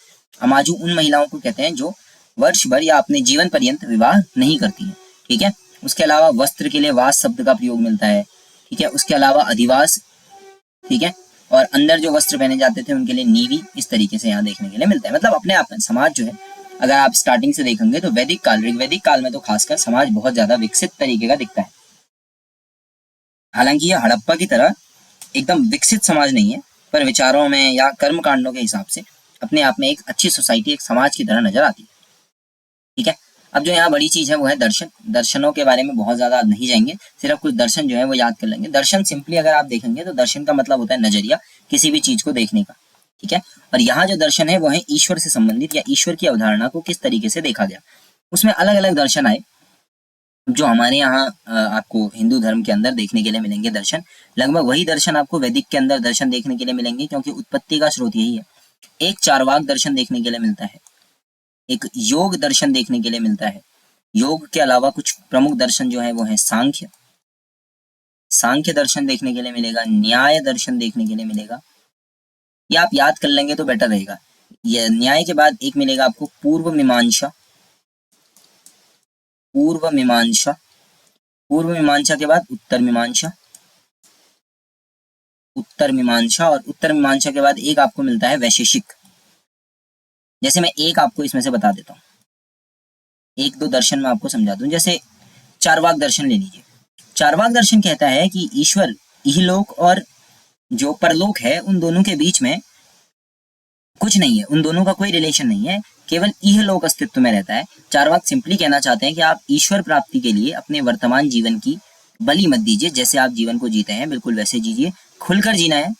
अमाजू उन महिलाओं को कहते हैं जो वर्ष भर या अपने जीवन पर्यंत विवाह नहीं करती हैं, ठीक है। उसके अलावा वस्त्र के लिए वास शब्द का प्रयोग मिलता है, ठीक है। उसके अलावा अधिवास, ठीक है, और अंदर जो वस्त्र पहने जाते थे उनके लिए नीवी, इस तरीके से यहाँ देखने के लिए मिलता है। मतलब अपने आप में समाज जो है, अगर आप स्टार्टिंग से देखेंगे तो वैदिक काल, ऋग्वैदिक काल में तो खासकर समाज बहुत ज्यादा विकसित तरीके का दिखता है। हालांकि यह हड़प्पा की तरह एकदम विकसित समाज नहीं है, पर विचारों में या कर्म कांडों के हिसाब से अपने आप में एक अच्छी सोसाइटी, एक समाज की तरह नजर आती है, ठीक है। अब जो यहाँ बड़ी चीज है वो है दर्शन। दर्शनों के बारे में बहुत ज्यादा नहीं जाएंगे, सिर्फ कुछ दर्शन जो है वो याद कर लेंगे। दर्शन सिंपली अगर आप देखेंगे तो दर्शन का मतलब होता है नजरिया, किसी भी चीज को देखने का, ठीक है। और यहाँ जो दर्शन है वो है ईश्वर से संबंधित या ईश्वर की अवधारणा को किस तरीके से देखा गया। उसमें अलग अलग दर्शन आए जो हमारे यहाँ आपको हिंदू धर्म के अंदर देखने के लिए मिलेंगे। दर्शन लगभग वही दर्शन आपको वैदिक के अंदर दर्शन देखने के लिए मिलेंगे, क्योंकि उत्पत्ति का स्रोत यही है। एक चारवाक दर्शन देखने के लिए मिलता है, एक योग दर्शन देखने के लिए मिलता है। योग के अलावा कुछ प्रमुख दर्शन जो है वो है सांख्य, सांख्य दर्शन देखने के लिए मिलेगा, न्याय दर्शन देखने के लिए मिलेगा। ये आप याद कर लेंगे तो बेटर रहेगा। ये न्याय के बाद एक मिलेगा आपको पूर्व मीमांसा, पूर्व मीमांसा, पूर्व मीमांसा के बाद उत्तर मीमांसा, उत्तर मीमांसा, और उत्तर मीमांसा के बाद एक आपको मिलता है वैशेषिक। जैसे मैं एक आपको इसमें से बता देता हूँ, एक दो दर्शन में आपको समझा दूं। जैसे चारवाक दर्शन ले लीजिए। चारवाक दर्शन कहता है कि ईश्वर, इहलोक और जो परलोक है, उन दोनों के बीच में कुछ नहीं है, उन दोनों का कोई रिलेशन नहीं है, केवल इहलोक अस्तित्व में रहता है। चारवाक सिंपली कहना चाहते हैं कि आप ईश्वर प्राप्ति के लिए अपने वर्तमान जीवन की बलि मत दीजिए। जैसे आप जीवन को जीते हैं बिल्कुल वैसे जीजिए, खुलकर जीना है,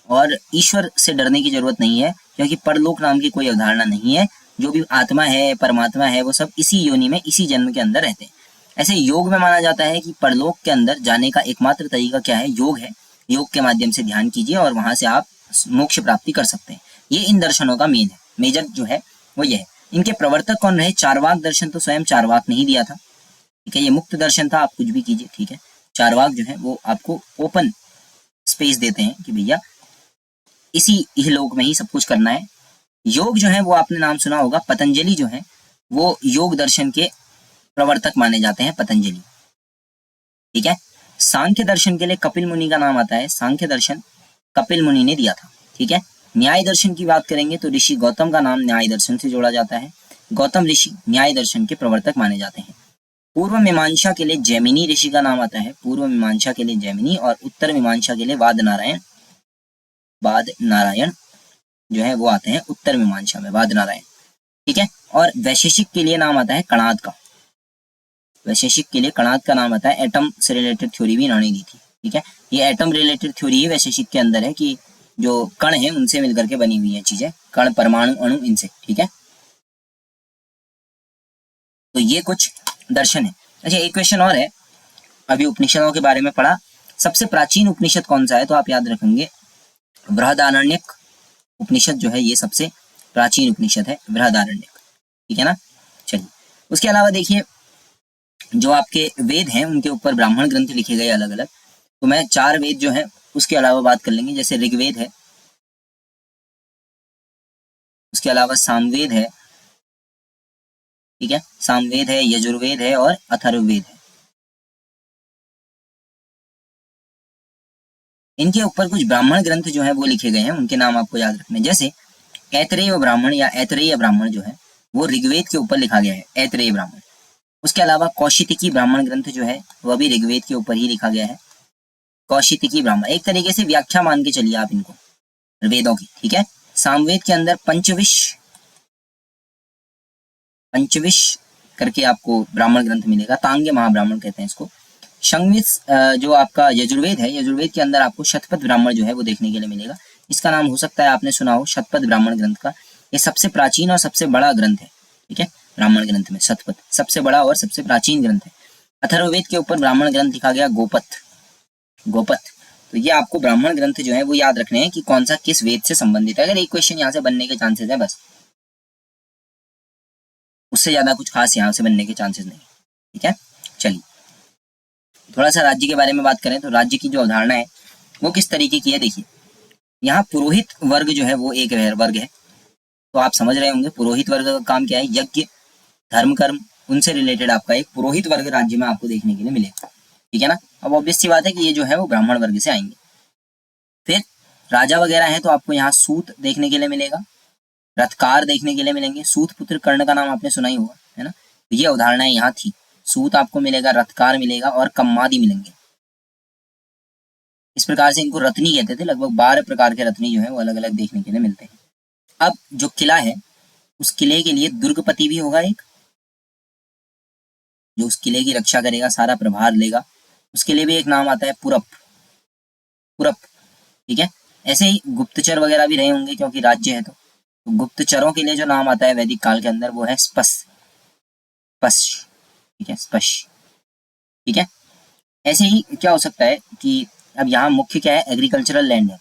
और ईश्वर से डरने की जरूरत नहीं है, क्योंकि परलोक नाम की कोई अवधारणा नहीं है। जो भी आत्मा है, परमात्मा है, वो सब इसी योनि में, इसी जन्म के अंदर रहते हैं। ऐसे योग में माना जाता है कि परलोक के अंदर जाने का एकमात्र तरीका क्या है, योग है। योग के माध्यम से ध्यान कीजिए और वहां से आप मोक्ष प्राप्ति कर सकते हैं। ये इन दर्शनों का मेन है, मेजर जो है वो ये है। इनके प्रवर्तक कौन रहे? चारवाक दर्शन तो स्वयं चारवाक ने ही दिया था, ठीक है। ये मुक्त दर्शन था, आप कुछ भी कीजिए, ठीक है। चारवाक जो है वो आपको ओपन स्पेस देते हैं कि भैया इसी इहलोक में ही सब कुछ करना है। योग जो है वो आपने नाम सुना होगा, पतंजलि जो है वो योग दर्शन के प्रवर्तक माने जाते हैं, पतंजलि, ठीक है। सांख्य दर्शन के लिए कपिल मुनि का नाम आता है, सांख्य दर्शन कपिल मुनि ने दिया था, ठीक है। न्याय दर्शन की बात करेंगे तो ऋषि गौतम का नाम न्याय दर्शन से जोड़ा जाता है। गौतम ऋषि न्याय दर्शन के प्रवर्तक माने जाते हैं। पूर्व मीमांसा के लिए जैमिनी ऋषि का नाम आता है, पूर्व मीमांसा के लिए जैमिनी, और उत्तर मीमांसा के लिए वाद नारायण, वाद नारायण जो है वो आते हैं उत्तर मीमांसा में, वाद नारायण, ठीक है। और वैशेषिक के लिए नाम आता है कणाद का, वैशेषिक के लिए कणाद का नाम आता है। एटम से रिलेटेड थ्योरी भी इन्होंने दी थी, ठीक है। ये एटम रिलेटेड थ्योरी ही वैशेषिक के अंदर है, कि जो कण है उनसे मिलकर के बनी हुई है चीजें, कण, परमाणु, अणु, इनसे, ठीक है। तो ये कुछ दर्शन है। अच्छा, एक क्वेश्चन और है, अभी उपनिषदों के बारे में पढ़ा, सबसे प्राचीन उपनिषद कौन सा है? तो आप याद रखेंगे बृहदारण्यक उपनिषद जो है ये सबसे प्राचीन उपनिषद है, बृहदारण्यक, ठीक है ना। चलिए, उसके अलावा देखिए जो आपके वेद हैं उनके ऊपर ब्राह्मण ग्रंथ लिखे गए अलग अलग। तो मैं 4 वेद जो है उसके अलावा बात कर लेंगे। जैसे ऋग्वेद है, उसके अलावा सामवेद है, ठीक है, सामवेद है, यजुर्वेद है और अथर्ववेद है। इनके ऊपर कुछ ब्राह्मण ग्रंथ जो है वो लिखे गए हैं, उनके नाम आपको याद रखने। जैसे ऐतरेय ब्राह्मण या ऐतरेय ब्राह्मण जो है वो ऋग्वेद के ऊपर लिखा गया है, ऐतरेय ब्राह्मण। उसके अलावा कौशितिकी ब्राह्मण ग्रंथ जो है वह भी ऋग्वेद के ऊपर ही लिखा गया है, कौशितिकी ब्राह्मण। एक तरीके से व्याख्या मान के चलिए आप इनको, वेदों की, ठीक है। सामवेद के अंदर पंचविश करके आपको ब्राह्मण ग्रंथ मिलेगा, तांग्य महाब्राह्मण कहते हैं इसको। संविस जो आपका यजुर्वेद है, यजुर्वेद के अंदर आपको शतपथ ब्राह्मण जो है वो देखने के लिए मिलेगा। इसका नाम हो सकता है आपने सुना हो, शतपथ ब्राह्मण ग्रंथ का। ये सबसे प्राचीन और सबसे बड़ा ग्रंथ है, ठीक है। ब्राह्मण ग्रंथ में शतपथ सबसे बड़ा और सबसे प्राचीन ग्रंथ है। अथर्ववेद के ऊपर ब्राह्मण ग्रंथ लिखा गया गोपथ। तो ये आपको ब्राह्मण ग्रंथ जो है वो याद रखने हैं कि कौन सा किस वेद से संबंधित है। अगर एक क्वेश्चन यहाँ से बनने के चांसेस है बस, उससे ज्यादा कुछ खास यहाँ से बनने के चांसेस नहीं, ठीक है। चलिए, थोड़ा सा राज्य के बारे में बात करें तो राज्य की जो अवधारणा है वो किस तरीके की है। देखिए, यहाँ पुरोहित वर्ग जो है वो एक वर्ग है। तो आप समझ रहे होंगे पुरोहित वर्ग का काम क्या है, यज्ञ, धर्म कर्म, उनसे रिलेटेड आपका एक पुरोहित वर्ग राज्य में आपको देखने के लिए मिलेगा, ठीक है ना। अब ऑब्वियस सी बात है कि ये जो है वो ब्राह्मण वर्ग से आएंगे। फिर राजा वगैरह हैं तो आपको यहाँ सूत देखने के लिए मिलेगा, रथकार देखने के लिए मिलेंगे। सूत पुत्र कर्ण का नाम आपने सुना ही होगा, है ना। तो ये अवधारणाएं यहाँ थी। सूत आपको मिलेगा, रथकार मिलेगा और कम्मादि मिलेंगे। इस प्रकार से इनको रत्नी कहते थे। लगभग 12 प्रकार के रत्नी जो है वो अलग अलग देखने के लिए मिलते हैं। अब जो किला है उस किले के लिए दुर्गपति भी होगा एक, जो उस किले की रक्षा करेगा, सारा प्रभार लेगा। उसके लिए भी एक नाम आता है पुरप, पुरप, ठीक है। ऐसे ही गुप्तचर वगैरह भी रहे होंगे क्योंकि राज्य है। तो गुप्तचरों के लिए जो नाम आता है वैदिक काल के अंदर वो है स्पश, स्पश, ठीक है, स्पश, ठीक है। ऐसे ही क्या हो सकता है कि अब यहाँ मुख्य क्या है, एग्रीकल्चरल लैंड है।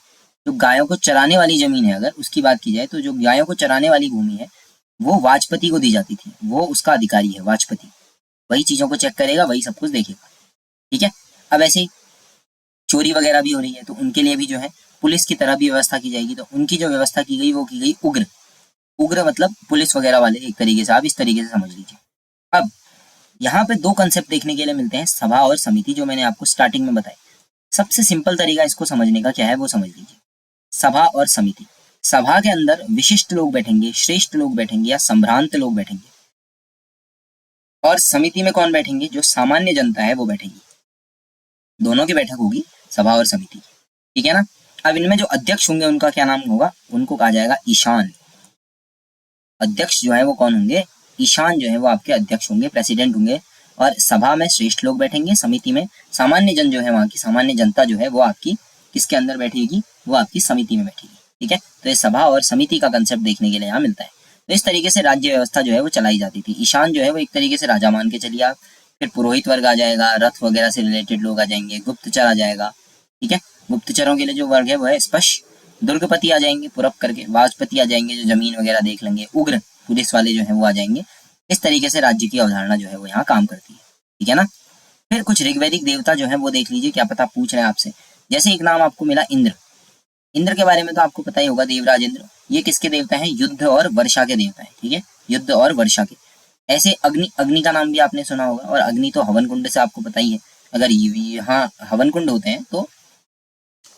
जो गायों को चराने वाली जमीन है, अगर उसकी बात की जाए तो जो गायों को चराने वाली भूमि है वो वाजपति को दी जाती थी। वो उसका अधिकारी है वाजपति, वही चीजों को चेक करेगा, वही सब कुछ देखेगा, ठीक है। अब ऐसे ही चोरी वगैरह भी हो रही है तो उनके लिए भी जो है पुलिस की तरह भी व्यवस्था की जाएगी। तो उनकी जो व्यवस्था की गई वो की गई उग्र, उग्र मतलब पुलिस वगैरह वाले, एक तरीके से आप इस तरीके से समझ लीजिए। अब यहाँ पे दो कंसेप्ट देखने के लिए मिलते हैं, सभा और समिति, जो मैंने आपको स्टार्टिंग में बताया। सबसे सिंपल तरीका इसको समझने का क्या है वो समझ लीजिए। सभा और समिति, सभा के अंदर विशिष्ट लोग बैठेंगे, श्रेष्ठ लोग बैठेंगे या संभ्रांत लोग बैठेंगे। और समिति में कौन बैठेंगे, जो सामान्य जनता है वो बैठेगी। दोनों की बैठक होगी, सभा और समिति की, ठीक है ना। अब इनमें जो अध्यक्ष होंगे उनका क्या नाम होगा, उनको कहा जाएगा ईशान। अध्यक्ष जो है वो कौन होंगे, ईशान जो है वो आपके अध्यक्ष होंगे, प्रेसिडेंट होंगे। और सभा में श्रेष्ठ लोग बैठेंगे, समिति में सामान्य जन जो है, वहां की सामान्य जनता जो है वो आपकी किसके अंदर बैठेगी, वो आपकी समिति में बैठेगी, ठीक है। तो ये सभा और समिति का कंसेप्ट देखने के लिए यहाँ मिलता है। तो इस तरीके से राज्य व्यवस्था जो है वो चलाई जाती थी। ईशान जो है वो एक तरीके से राजा मान के चलिए आप। फिर पुरोहित वर्ग आ जाएगा, रथ वगैरह से रिलेटेड लोग आ जाएंगे, गुप्तचर आ जाएगा, ठीक है। गुप्तचरों के लिए जो वर्ग है वो है स्पश, दुर्गपति आ जाएंगे पुरप करके, वाजपति आ जाएंगे जो जमीन वगैरह देख लेंगे, उग्र पुलिस वाले जो है वो आ जाएंगे। इस तरीके से राज्य की अवधारणा जो है वो यहाँ काम करती है, ठीक है ना। फिर कुछ ऋग्वैदिक देवता जो है वो देख लीजिए, क्या पता पूछ रहे हैं आपसे। जैसे एक नाम आपको मिला इंद्र, इंद्र के बारे में तो आपको पता ही होगा, देवराज इंद्र। ये किसके देवता हैं, युद्ध और वर्षा के देवता हैं, ठीक है, युद्ध और वर्षा के। ऐसे अग्नि, अग्नि का नाम भी आपने सुना होगा, और अग्नि तो हवन कुंड से आपको पता ही है। अगर यहाँ हवन कुंड होते हैं तो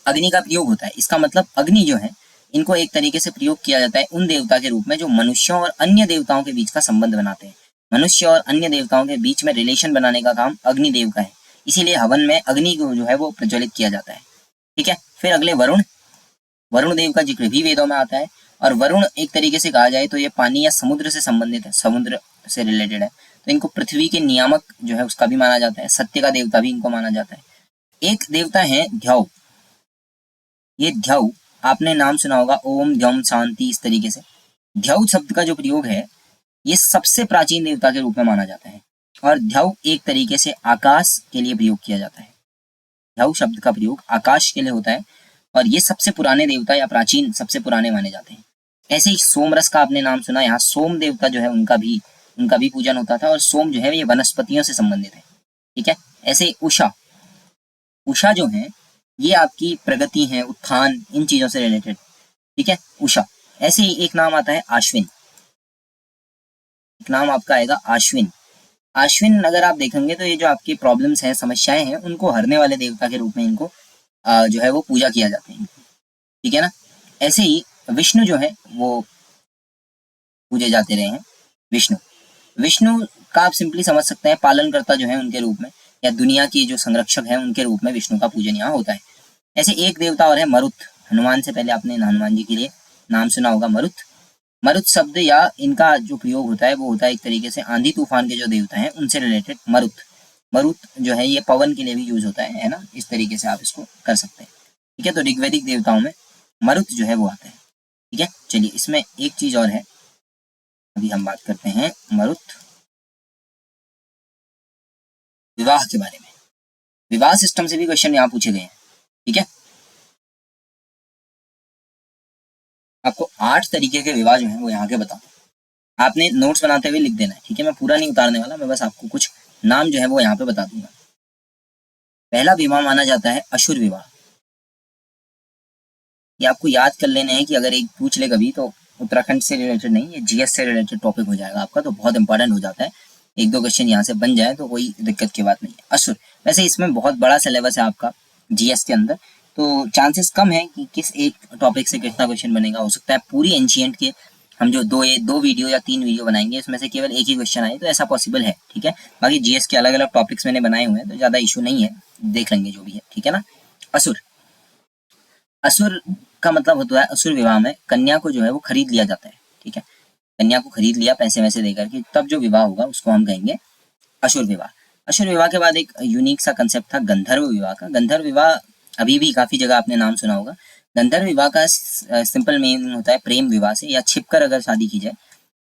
अग्नि का प्रयोग होता है। इसका मतलब अग्नि जो है इनको एक तरीके से प्रयोग किया जाता है उन देवता के रूप में जो मनुष्यों और अन्य देवताओं के बीच का संबंध बनाते हैं। मनुष्य और अन्य देवताओं के बीच में रिलेशन बनाने का काम अग्निदेव का है, इसीलिए हवन में अग्नि को जो है वो प्रज्वलित किया जाता है, ठीक है। फिर अगले वरुण, वरुण देव का जिक्र भी वेदों में आता है। और वरुण एक तरीके से कहा जाए तो ये पानी या समुद्र से संबंधित है, समुद्र से रिलेटेड है। तो इनको पृथ्वी के नियामक जो है उसका भी माना जाता है, सत्य का देवता भी इनको माना जाता है। एक देवता है ध्यौ, ये ध्यौ आपने नाम सुना होगा, ओम ध्यौम शांति, इस तरीके से। ध्यौ शब्द का जो प्रयोग है ये सबसे प्राचीन देवता के रूप में माना जाता है। और ध्यौ एक तरीके से आकाश के लिए प्रयोग किया जाता है। ध्यौ शब्द का प्रयोग आकाश के लिए होता है और ये सबसे पुराने देवता या प्राचीन सबसे पुराने माने जाते हैं। ऐसे ही सोमरस का आपने नाम सुना, यहाँ सोम देवता जो है उनका भी पूजन होता था। और सोम जो है ये वनस्पतियों से संबंधित है, ठीक है। ऐसे उषा, उषा जो है ये आपकी प्रगति है, उत्थान, इन चीजों से रिलेटेड, ठीक है, उषा। ऐसे ही एक नाम आता है आश्विन, एक नाम आपका आएगा आश्विन। आश्विन अगर आप देखेंगे तो ये जो आपकी प्रॉब्लम्स हैं, समस्याएं हैं, उनको हरने वाले देवता के रूप में इनको जो है वो पूजा किया जाता है, ठीक है ना। ऐसे ही विष्णु जो है वो पूजे जाते रहे हैं। विष्णु, विष्णु का आप सिंपली समझ सकते हैं पालनकर्ता जो है उनके रूप में, या दुनिया की जो संरक्षक है उनके रूप में विष्णु का पूजन यहाँ होता है। ऐसे एक देवता और है मरुत, हनुमान से पहले आपने हनुमान जी के लिए नाम सुना होगा मरुत। मरुत शब्द या इनका जो प्रयोग होता है वो होता है एक तरीके से आंधी तूफान के जो देवता हैं उनसे रिलेटेड मरुत। मरुत जो है ये पवन के लिए भी यूज होता है ना, इस तरीके से आप इसको कर सकते हैं, ठीक है। तो ऋग्वैदिक देवताओं में मरुत जो है वो आता है, ठीक है। चलिए इसमें एक चीज और है, अभी हम बात करते हैं मरुत विवाह के बारे में। विवाह सिस्टम से भी क्वेश्चन यहाँ पूछे गए हैं, ठीक है। आपको 8 तरीके के विवाह जो है वो यहाँ के बताऊँ, आपने नोट्स बनाते हुए लिख देना है, ठीक है। मैं पूरा नहीं उतारने वाला, मैं बस आपको कुछ नाम जो है वो यहाँ पे बता दूंगा। पहला विवाह माना जाता है असुर विवाह। ये आपको याद कर लेने हैं कि अगर एक पूछ ले कभी तो उत्तराखंड से रिलेटेड नहीं, ये जीएस से रिलेटेड टॉपिक हो जाएगा आपका, तो बहुत इंपॉर्टेंट हो जाता है। एक दो क्वेश्चन यहाँ से बन जाए तो कोई दिक्कत की बात नहीं है। असुर, वैसे इसमें बहुत बड़ा सिलेबस है आपका जीएस के अंदर, तो चांसेस कम है कि किस एक टॉपिक से कितना क्वेश्चन बनेगा। हो सकता है पूरी एंशिएंट के हम जो दो वीडियो या 3 वीडियो बनाएंगे इसमें से केवल एक ही क्वेश्चन आए, तो ऐसा पॉसिबल है, ठीक है। बाकी जीएस के अलग अलग टॉपिक्स मैंने बनाए हुए हैं तो ज्यादा इशू नहीं है, देख लेंगे जो भी है, ठीक है ना। असुर, असुर का मतलब होता है, असुर विवाह में कन्या को जो है वो खरीद लिया जाता है, ठीक है। कन्या को खरीद लिया पैसे वैसे देकर के, तब जो विवाह होगा उसको हम कहेंगे असुर विवाह। असुर विवाह के बाद एक यूनिक सा कंसेप्ट था गंधर्व विवाह का। गंधर्व विवाह अभी भी काफी जगह आपने नाम सुना होगा। गंधर्व विवाह का सिंपल मीनिंग होता है प्रेम विवाह से, या छिपकर अगर शादी की जाए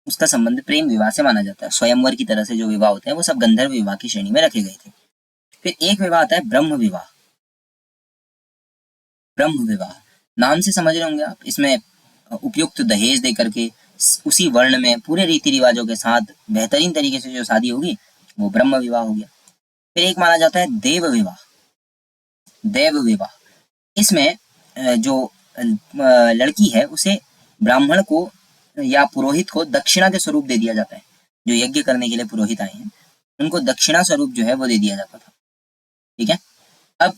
उसका संबंध प्रेम विवाह से माना जाता है। स्वयंवर की तरह से जो विवाह होते हैं वो सब गंधर्व विवाह की श्रेणी में रखे गए थे। फिर एक विवाह आता है ब्रह्म विवाह। ब्रह्म विवाह, नाम से समझ रहे होंगे आप, इसमें उपयुक्त दहेज दे करके उसी वर्ण में पूरे रीति रिवाजों के साथ बेहतरीन तरीके से जो शादी होगी वो ब्रह्म विवाह हो गया। फिर एक माना जाता है देव विवाह। देव विवाह, इसमें जो लड़की है उसे ब्राह्मण को या पुरोहित को दक्षिणा के स्वरूप दे दिया जाता है। जो यज्ञ करने के लिए पुरोहित आए हैं उनको दक्षिणा स्वरूप जो है वो दे दिया जाता था, ठीक है। अब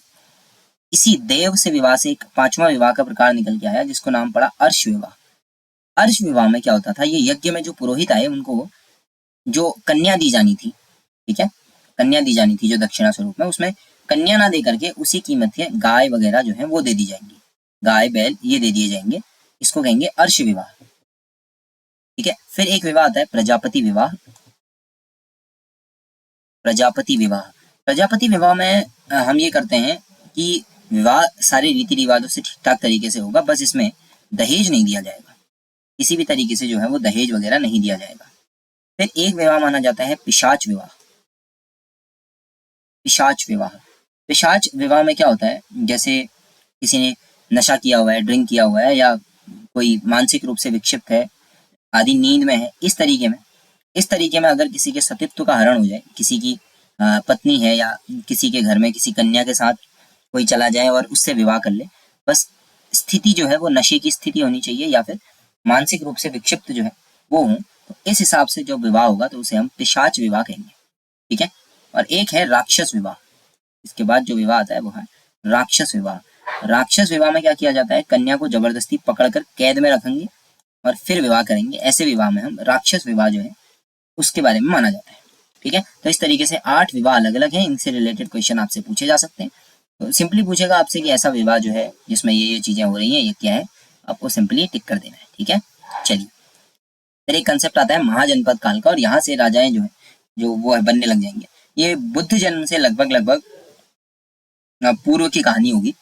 इसी देव से विवाह से एक पांचवा विवाह का प्रकार निकल के आया जिसको नाम पड़ा अर्श विवाह। अर्श विवाह में क्या होता था, ये यज्ञ में जो पुरोहित आए उनको जो कन्या दी जानी थी, ठीक है, कन्या दी जानी थी जो दक्षिणा स्वरूप में, उसमें कन्या ना दे करके उसी कीमत के गाय वगैरह जो है वो दे दी जाएंगी, गाय बैल ये दे दिए जाएंगे, इसको कहेंगे अर्श विवाह, ठीक है। फिर एक विवाह आता है प्रजापति विवाह। प्रजापति विवाह, प्रजापति विवाह में हम ये करते हैं कि विवाह सारे रीति रिवाजों से ठीक ठाक तरीके से होगा, बस इसमें दहेज नहीं दिया जाएगा, किसी भी तरीके से जो है वो दहेज वगैरह नहीं दिया जाएगा। फिर एक विवाह माना जाता है पिशाच विवाह। पिशाच विवाह, पिशाच विवाह में क्या होता है, जैसे किसी ने नशा किया हुआ है, ड्रिंक किया हुआ है, या कोई मानसिक रूप से विक्षिप्त है आदि, नींद में है, इस तरीके में अगर किसी के सतीत्व का हरण हो जाए, किसी की पत्नी है या किसी के घर में किसी कन्या के साथ कोई चला जाए और उससे विवाह कर ले, बस स्थिति जो है वो नशे की स्थिति होनी चाहिए या फिर मानसिक रूप से विक्षिप्त जो है वो हो, तो इस हिसाब से जो विवाह होगा तो उसे हम पिशाच विवाह कहेंगे, ठीक है। और एक है राक्षस विवाह, इसके बाद जो विवाह आता है वो है राक्षस विवाह। राक्षस विवाह में क्या किया जाता है, कन्या को जबरदस्ती पकड़कर कैद में रखेंगे और फिर विवाह करेंगे, ऐसे विवाह में हम राक्षस विवाह जो है उसके बारे में माना जाता है, ठीक है। तो इस तरीके से 8 विवाह अलग अलग हैं, इनसे रिलेटेड क्वेश्चन आपसे पूछे जा सकते हैं। तो सिंपली पूछेगा आपसे कि ऐसा विवाह जो है जिसमें ये चीजें हो रही हैं ये क्या है, आपको सिंपली टिक कर देना है, ठीक है। चलिए, फिर एक कंसेप्ट आता है महाजनपद काल का, और यहाँ से राजाएं जो है जो वो है बनने लग जाएंगे। ये बुद्ध जन्म से लगभग पूर्व की कहानी होगी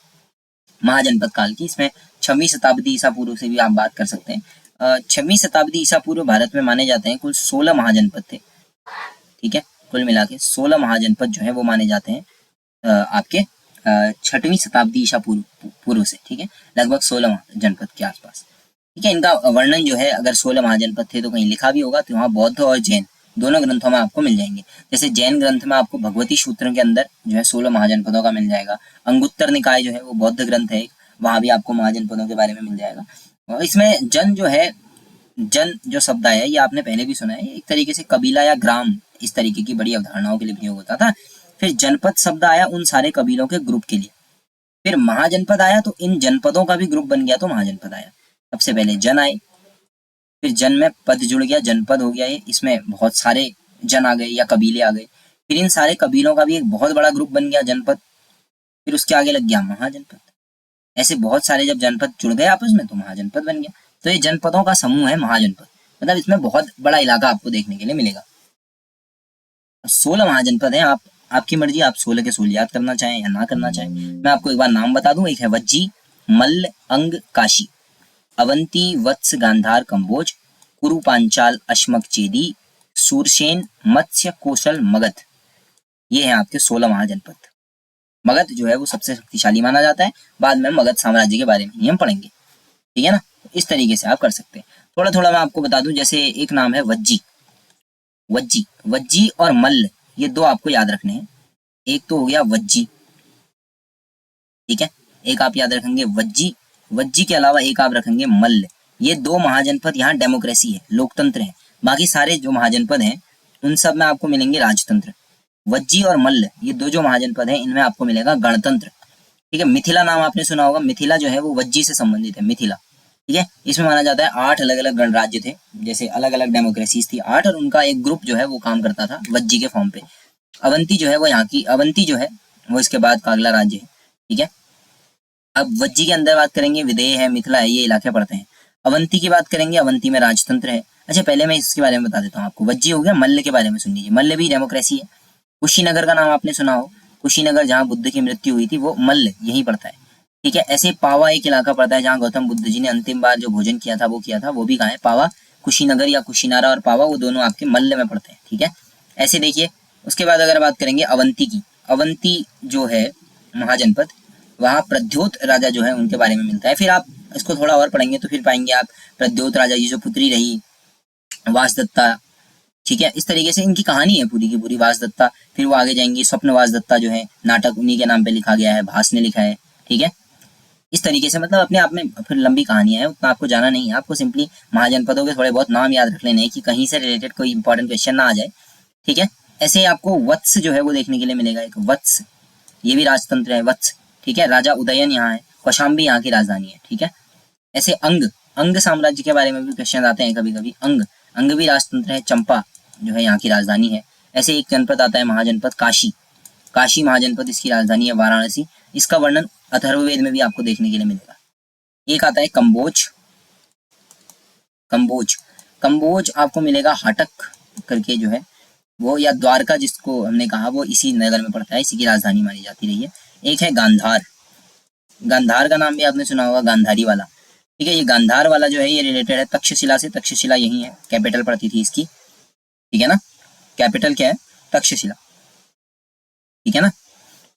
महाजनपद काल की। इसमें 6वीं शताब्दी ईसा पूर्व से भी आप बात कर सकते हैं। 6वीं शताब्दी ईसा पूर्व भारत में माने जाते हैं कुल 16 महाजनपद थे, ठीक है। कुल मिला के 16 महाजनपद जो है वो माने जाते हैं आपके 6वीं शताब्दी ईसा पूर्व से, ठीक है, लगभग 16 जनपद के आसपास, ठीक है। इनका वर्णन जो है, अगर 16 महाजनपद थे तो कहीं लिखा भी होगा, तो वहाँ बौद्ध और जैन दोनों ग्रंथों में आपको मिल जाएंगे। जैसे जैन ग्रंथ में आपको भगवती सूत्र के अंदर जो है 16 महाजनपदों का मिल जाएगा। अंगुत्तर निकाय जो है वो बौद्ध ग्रंथ है, वहां भी आपको महाजनपदों के बारे में मिल जाएगा। और इसमें जन जो है, जन जो शब्द है ये आपने पहले भी सुना है, एक तरीके से कबीला या ग्राम इस तरीके की बड़ी अवधारणाओं के लिए प्रयोग होता था। फिर जनपद शब्द आया उन सारे कबीलों के ग्रुप के लिए। फिर महाजनपद आया तो इन जनपदों का भी ग्रुप बन गया तो महाजनपद आया। सबसे पहले जन आए, फिर जन में पद जुड़ गया, जनपद हो गया ये, इसमें बहुत सारे जन आ गए या कबीले आ गए। फिर इन सारे कबीलों का भी एक बहुत बड़ा ग्रुप बन गया जनपद, फिर उसके आगे लग गया महाजनपद। ऐसे बहुत सारे जब जनपद जुड़ गए आपस में तो महाजनपद बन गया। तो ये जनपदों का समूह है महाजनपद, मतलब इसमें बहुत बड़ा इलाका आपको देखने के लिए मिलेगा। 16 महाजनपद हैं, आपकी मर्जी, आप 16 के 16 याद करना चाहें या ना करना चाहें। मैं आपको एक बार नाम बता दूं, एक है वज्जी, मल्ल, अंग, काशी, अवंती, वत्स, गांधार, कंबोज, कुरु, पांचाल, अश्मक, चेदी, सूरसेन, मत्स्य, कौशल, मगध। ये हैं आपके 16 महाजनपद। मगध जो है वो सबसे शक्तिशाली माना जाता है, बाद में मगध साम्राज्य के बारे में ही हम पढ़ेंगे, ठीक है ना। इस तरीके से आप कर सकते हैं। थोड़ा थोड़ा मैं आपको बता दूं, जैसे एक नाम है वज्जी, वज्जी, वज्जी और मल्ल, ये दो आपको याद रखने हैं। एक तो हो गया वज्जी, ठीक है, एक आप याद रखेंगे वज्जी, वज्जी के अलावा एक आप रखेंगे मल्ल। ये दो महाजनपद, यहाँ डेमोक्रेसी है, लोकतंत्र है। बाकी सारे जो महाजनपद हैं उन सब में आपको मिलेंगे राजतंत्र। वज्जी और मल्ल ये दो जो महाजनपद हैं इनमें आपको मिलेगा गणतंत्र। ठीक है, मिथिला नाम आपने सुना होगा, मिथिला जो है वो वज्जी से संबंधित है, मिथिला। ठीक है, इसमें माना जाता है 8 अलग अलग गणराज्य थे, जैसे अलग अलग डेमोक्रेसीज थी 8, और उनका एक ग्रुप जो है वो काम करता था वज्जी के फॉर्म पे। अवंती जो है वो यहाँ की, अवंती जो है वो इसके बाद का अगला राज्य है। ठीक है, अब वज्जी के अंदर बात करेंगे, विदेह है, मिथिला है, ये इलाके पड़ते हैं। अवंती की बात करेंगे, अवंती में राजतंत्र है। अच्छा, पहले मैं इसके बारे में बता देता हूँ आपको। वज्जी हो गया, मल्ल के बारे में सुन लीजिए, मल्ल भी डेमोक्रेसी है। कुशीनगर का नाम आपने सुना हो, कुशीनगर जहाँ बुद्ध की मृत्यु हुई थी वो मल्ल यहीं पड़ता है। ठीक है, ऐसे पावा एक इलाका पड़ता है जहाँ गौतम बुद्ध जी ने अंतिम बार जो भोजन किया था वो किया था, वो भी कहाँ है, पावा। कुशीनगर या कुशीनारा और पावा वो दोनों आपके मल्ल में पड़ते हैं। ठीक है, ऐसे देखिए। उसके बाद अगर बात करेंगे अवंती की, अवंती जो है महाजनपद, वहाँ प्रद्योत राजा जो है उनके बारे में मिलता है। फिर आप इसको थोड़ा और पढ़ेंगे तो फिर पाएंगे आप प्रद्योत राजा की जो पुत्री रही वासदत्ता। ठीक है, इस तरीके से इनकी कहानी है पूरी की पूरी, वासदत्ता। फिर वो आगे जाएंगी, स्वप्न वासदत्ता जो है नाटक उन्हीं के नाम पे लिखा गया है, भास ने लिखा है। ठीक है, इस तरीके से मतलब अपने आप में फिर लंबी कहानियां है, उतना आपको जाना नहीं है, आपको सिंपली महाजनपदों के थोड़े बहुत नाम याद रख लेने हैं कि कहीं से रिलेटेड कोई इंपॉर्टेंट क्वेश्चन ना आ जाए। ठीक है, ऐसे आपको वत्स जो है वो देखने के लिए मिलेगा, एक वत्स, ये भी राजतंत्र है, वत्स। ठीक है, राजा उदयन यहाँ है, कौशाम्बी यहाँ की राजधानी है। ठीक है, ऐसे अंग, अंग साम्राज्य के बारे में भी क्वेश्चन आते हैं कभी कभी। अंग, अंग भी राजतंत्र है, चंपा जो है यहाँ की राजधानी है। ऐसे एक जनपद आता है महाजनपद काशी, काशी महाजनपद इसकी राजधानी है वाराणसी। इसका वर्णन अथर्ववेद में भी आपको देखने के लिए मिलेगा। एक आता है कंबोज, कंबोज, कंबोज आपको मिलेगा हाटक करके जो है वो, या द्वारका जिसको हमने कहा, वो इसी नगर में पड़ता है, इसी की राजधानी मानी जाती रही है। एक है गांधार, गांधार का नाम भी आपने सुना होगा, गांधारी वाला। ठीक है, ये गांधार वाला जो है ये रिलेटेड है तक्षशिला से, तक्षशिला यही है, कैपिटल पड़ती थी इसकी। ठीक है ना, कैपिटल क्या है, तक्षशिला। ठीक है ना,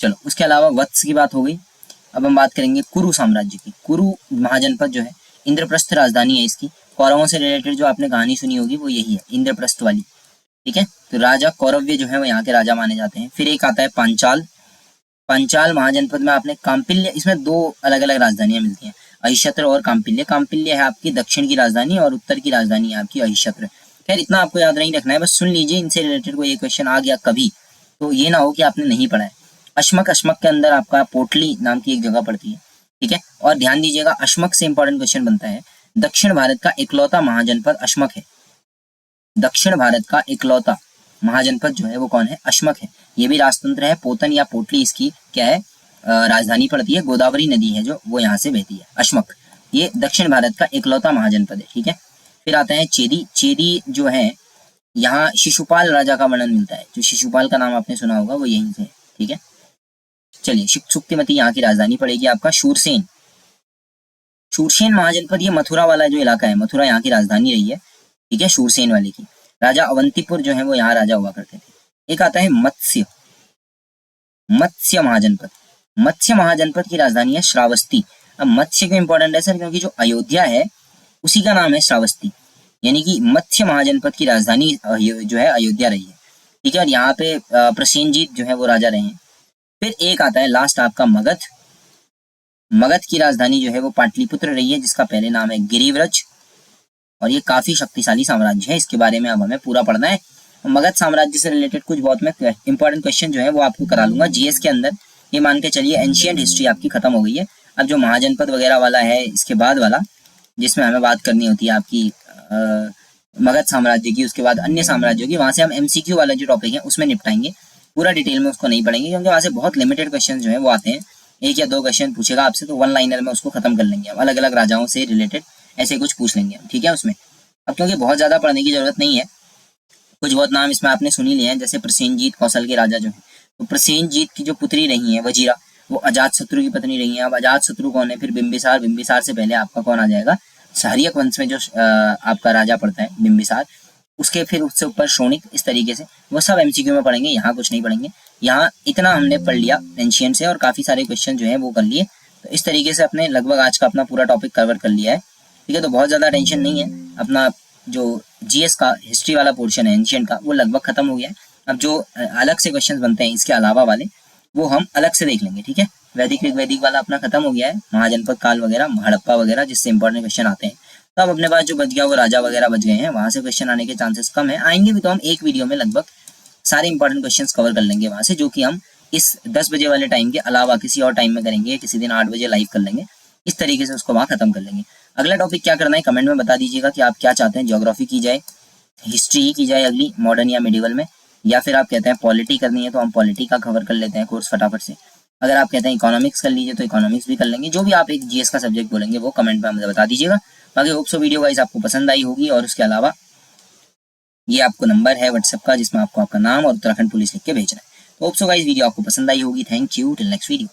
चलो उसके अलावा वत्स की बात हो गई। अब हम बात करेंगे कुरु साम्राज्य की। कुरु महाजनपद जो है इंद्रप्रस्थ राजधानी है इसकी। कौरवों से रिलेटेड जो आपने कहानी सुनी होगी वो यही है, इंद्रप्रस्थ वाली। ठीक है, तो राजा कौरव्य जो है वो यहाँ के राजा माने जाते हैं। फिर एक आता है पांचाल, पांचाल महाजनपद में आपने काम्पिल्य, इसमें दो अलग अलग राजधानियां मिलती हैं, अहिशत्र और काम्पिल्य। काम्पिल्य है आपकी दक्षिण की राजधानी और उत्तर की राजधानी है आपकी अहिशत्र। खैर इतना आपको याद नहीं रखना है, बस सुन लीजिए, इनसे रिलेटेड कोई क्वेश्चन आ गया कभी तो ये ना हो कि आपने नहीं पढ़ा है। अश्मक, अश्मक के अंदर आपका पोटली नाम की एक जगह पड़ती है। ठीक है, और ध्यान दीजिएगा अश्मक से इंपॉर्टेंट क्वेश्चन बनता है, दक्षिण भारत का इकलौता महाजनपद अश्मक है। दक्षिण भारत का इकलौता महाजनपद जो है वो कौन है, अश्मक है। ये भी राजतंत्र है, पोतन या पोटली इसकी क्या है, राजधानी पड़ती है, गोदावरी नदी है जो वो यहाँ से बहती है, अश्मक। ये दक्षिण भारत का इकलौता महाजनपद है। ठीक है, फिर आता है चेदी, चेदी जो है यहाँ शिशुपाल राजा का वर्णन मिलता है, जो शिशुपाल का नाम आपने सुना होगा वो यहीं से है। ठीक है, चलिए सुक्तिमती यहाँ की राजधानी पड़ेगी आपका शूरसेन, शूरसेन महाजनपद ये मथुरा वाला जो इलाका है, मथुरा यहाँ की राजधानी रही है। ठीक है, शूरसेन वाले की। राजा अवंतीपुर जो है वो यहाँ राजा हुआ करते थे। एक आता है मत्स्य, मत्स्य महाजनपद, मत्स्य महाजनपद की राजधानी है श्रावस्ती। अब मत्स्य क्यों इंपॉर्टेंट है सर, क्योंकि जो अयोध्या है उसी का नाम है श्रावस्ती, यानी कि मत्स्य महाजनपद की राजधानी जो है अयोध्या रही है। ठीक है, और यहाँ पे प्रसेनजीत जो है वो राजा रहे हैं। फिर एक आता है लास्ट आपका मगध, मगध की राजधानी जो है वो पाटलिपुत्र रही है, जिसका पहले नाम है गिरिव्रज, और ये काफी शक्तिशाली साम्राज्य है, इसके बारे में अब हमें पूरा पढ़ना है। मगध साम्राज्य से रिलेटेड कुछ बहुत मैं इंपॉर्टेंट क्वेश्चन जो है वो आपको करा लूंगा जीएस के अंदर। ये मान के चलिए एंशियंट हिस्ट्री आपकी खत्म हो गई है। अब जो महाजनपद वगैरह वाला है इसके बाद वाला, जिसमें हमें बात करनी होती है आपकी मगध साम्राज्य की, उसके बाद अन्य साम्राज्यों की, वहां से हम एमसीक्यू वाला जो टॉपिक है उसमें निपटाएंगे। पूरा डिटेल में उसको नहीं पढ़ेंगे क्योंकि वहां से बहुत लिमिटेड क्वेश्चन जो है वो आते हैं, एक या दो क्वेश्चन पूछेगा आपसे तो वन लाइनर में उसको खत्म कर लेंगे हम, अलग अलग राजाओं से रिलेटेड ऐसे कुछ पूछ लेंगे हम। ठीक है, उसमें अब क्योंकि बहुत ज्यादा पढ़ने की जरूरत नहीं है, कुछ बहुत नाम इसमें आपने सुन ही लिए हैं, जैसे प्रसेनजीत कौशल के राजा जो है, तो प्रसेनजीत की जो पुत्री रही है वजीरा, वो अजात शत्रु की पत्नी रही है। अब अजात शत्रु कौन है, फिर बिंबिसार, बिंबिसार से पहले आपका कौन आ जाएगा, शाहरियक वंश में जो आपका राजा पड़ता है बिंबिसार, उसके फिर उससे ऊपर शोणिक, इस तरीके से वो सब एमसीक्यू में पढ़ेंगे, यहाँ कुछ नहीं पढ़ेंगे। यहाँ इतना हमने पढ़ लिया एंशियंट से और काफी सारे क्वेश्चन जो है वो कर लिए, तो इस तरीके से अपने लगभग आज का अपना पूरा टॉपिक कवर कर लिया है। ठीक है, तो बहुत ज्यादा टेंशन नहीं है, अपना जो जीएस का हिस्ट्री वाला पोर्शन है एंशियंट का वो लगभग खत्म हो गया है। अब जो अलग से क्वेश्चंस बनते हैं इसके अलावा वाले वो हम अलग से देख लेंगे। ठीक है, वैदिक ऋग्वैदिक वाला अपना खत्म हो गया है, महाजनपद काल वगैरह, हड़प्पा वगैरह, जिससे इंपॉर्टेंट क्वेश्चन आते हैं तो अब अपने पास जो बच गया वो राजा वगैरह बच गए हैं, वहां से क्वेश्चन आने के चांसेस कम है। आएंगे भी तो हम एक वीडियो में लगभग सारे इंपॉर्टेंट क्वेश्चंस कवर कर लेंगे वहां से, जो कि हम इस 10 बजे वाले टाइम के अलावा किसी और टाइम में करेंगे, किसी दिन 8 बजे लाइव कर लेंगे, इस तरीके से उसको वहां खत्म कर लेंगे। अगला टॉपिक क्या करना है कमेंट में बता दीजिएगा कि आप क्या चाहते हैं, ज्योग्राफी की जाए, हिस्ट्री ही की जाए अगली मॉडर्न या मिडिवल में, या फिर आप कहते हैं पॉलिटी करनी है तो हम पॉलिटी का कवर कर लेते हैं कोर्स फटाफट से। अगर आप कहते हैं इकोनॉमिक्स कर लीजिए तो इकोनॉमिक्स भी कर लेंगे, जो भी आप एक जीएस का सब्जेक्ट बोलेंगे वो कमेंट में मुझे बता दीजिएगा। बाकी होप सो वीडियो गाइस आपको पसंद आई होगी, और उसके अलावा ये आपको नंबर है व्हाट्सएप का जिसमें आपको आपका नाम और उत्तराखंड पुलिस लिख के भेजना है। तो होप सो गाइस वीडियो आपको पसंद आई होगी। Thank you, till next video.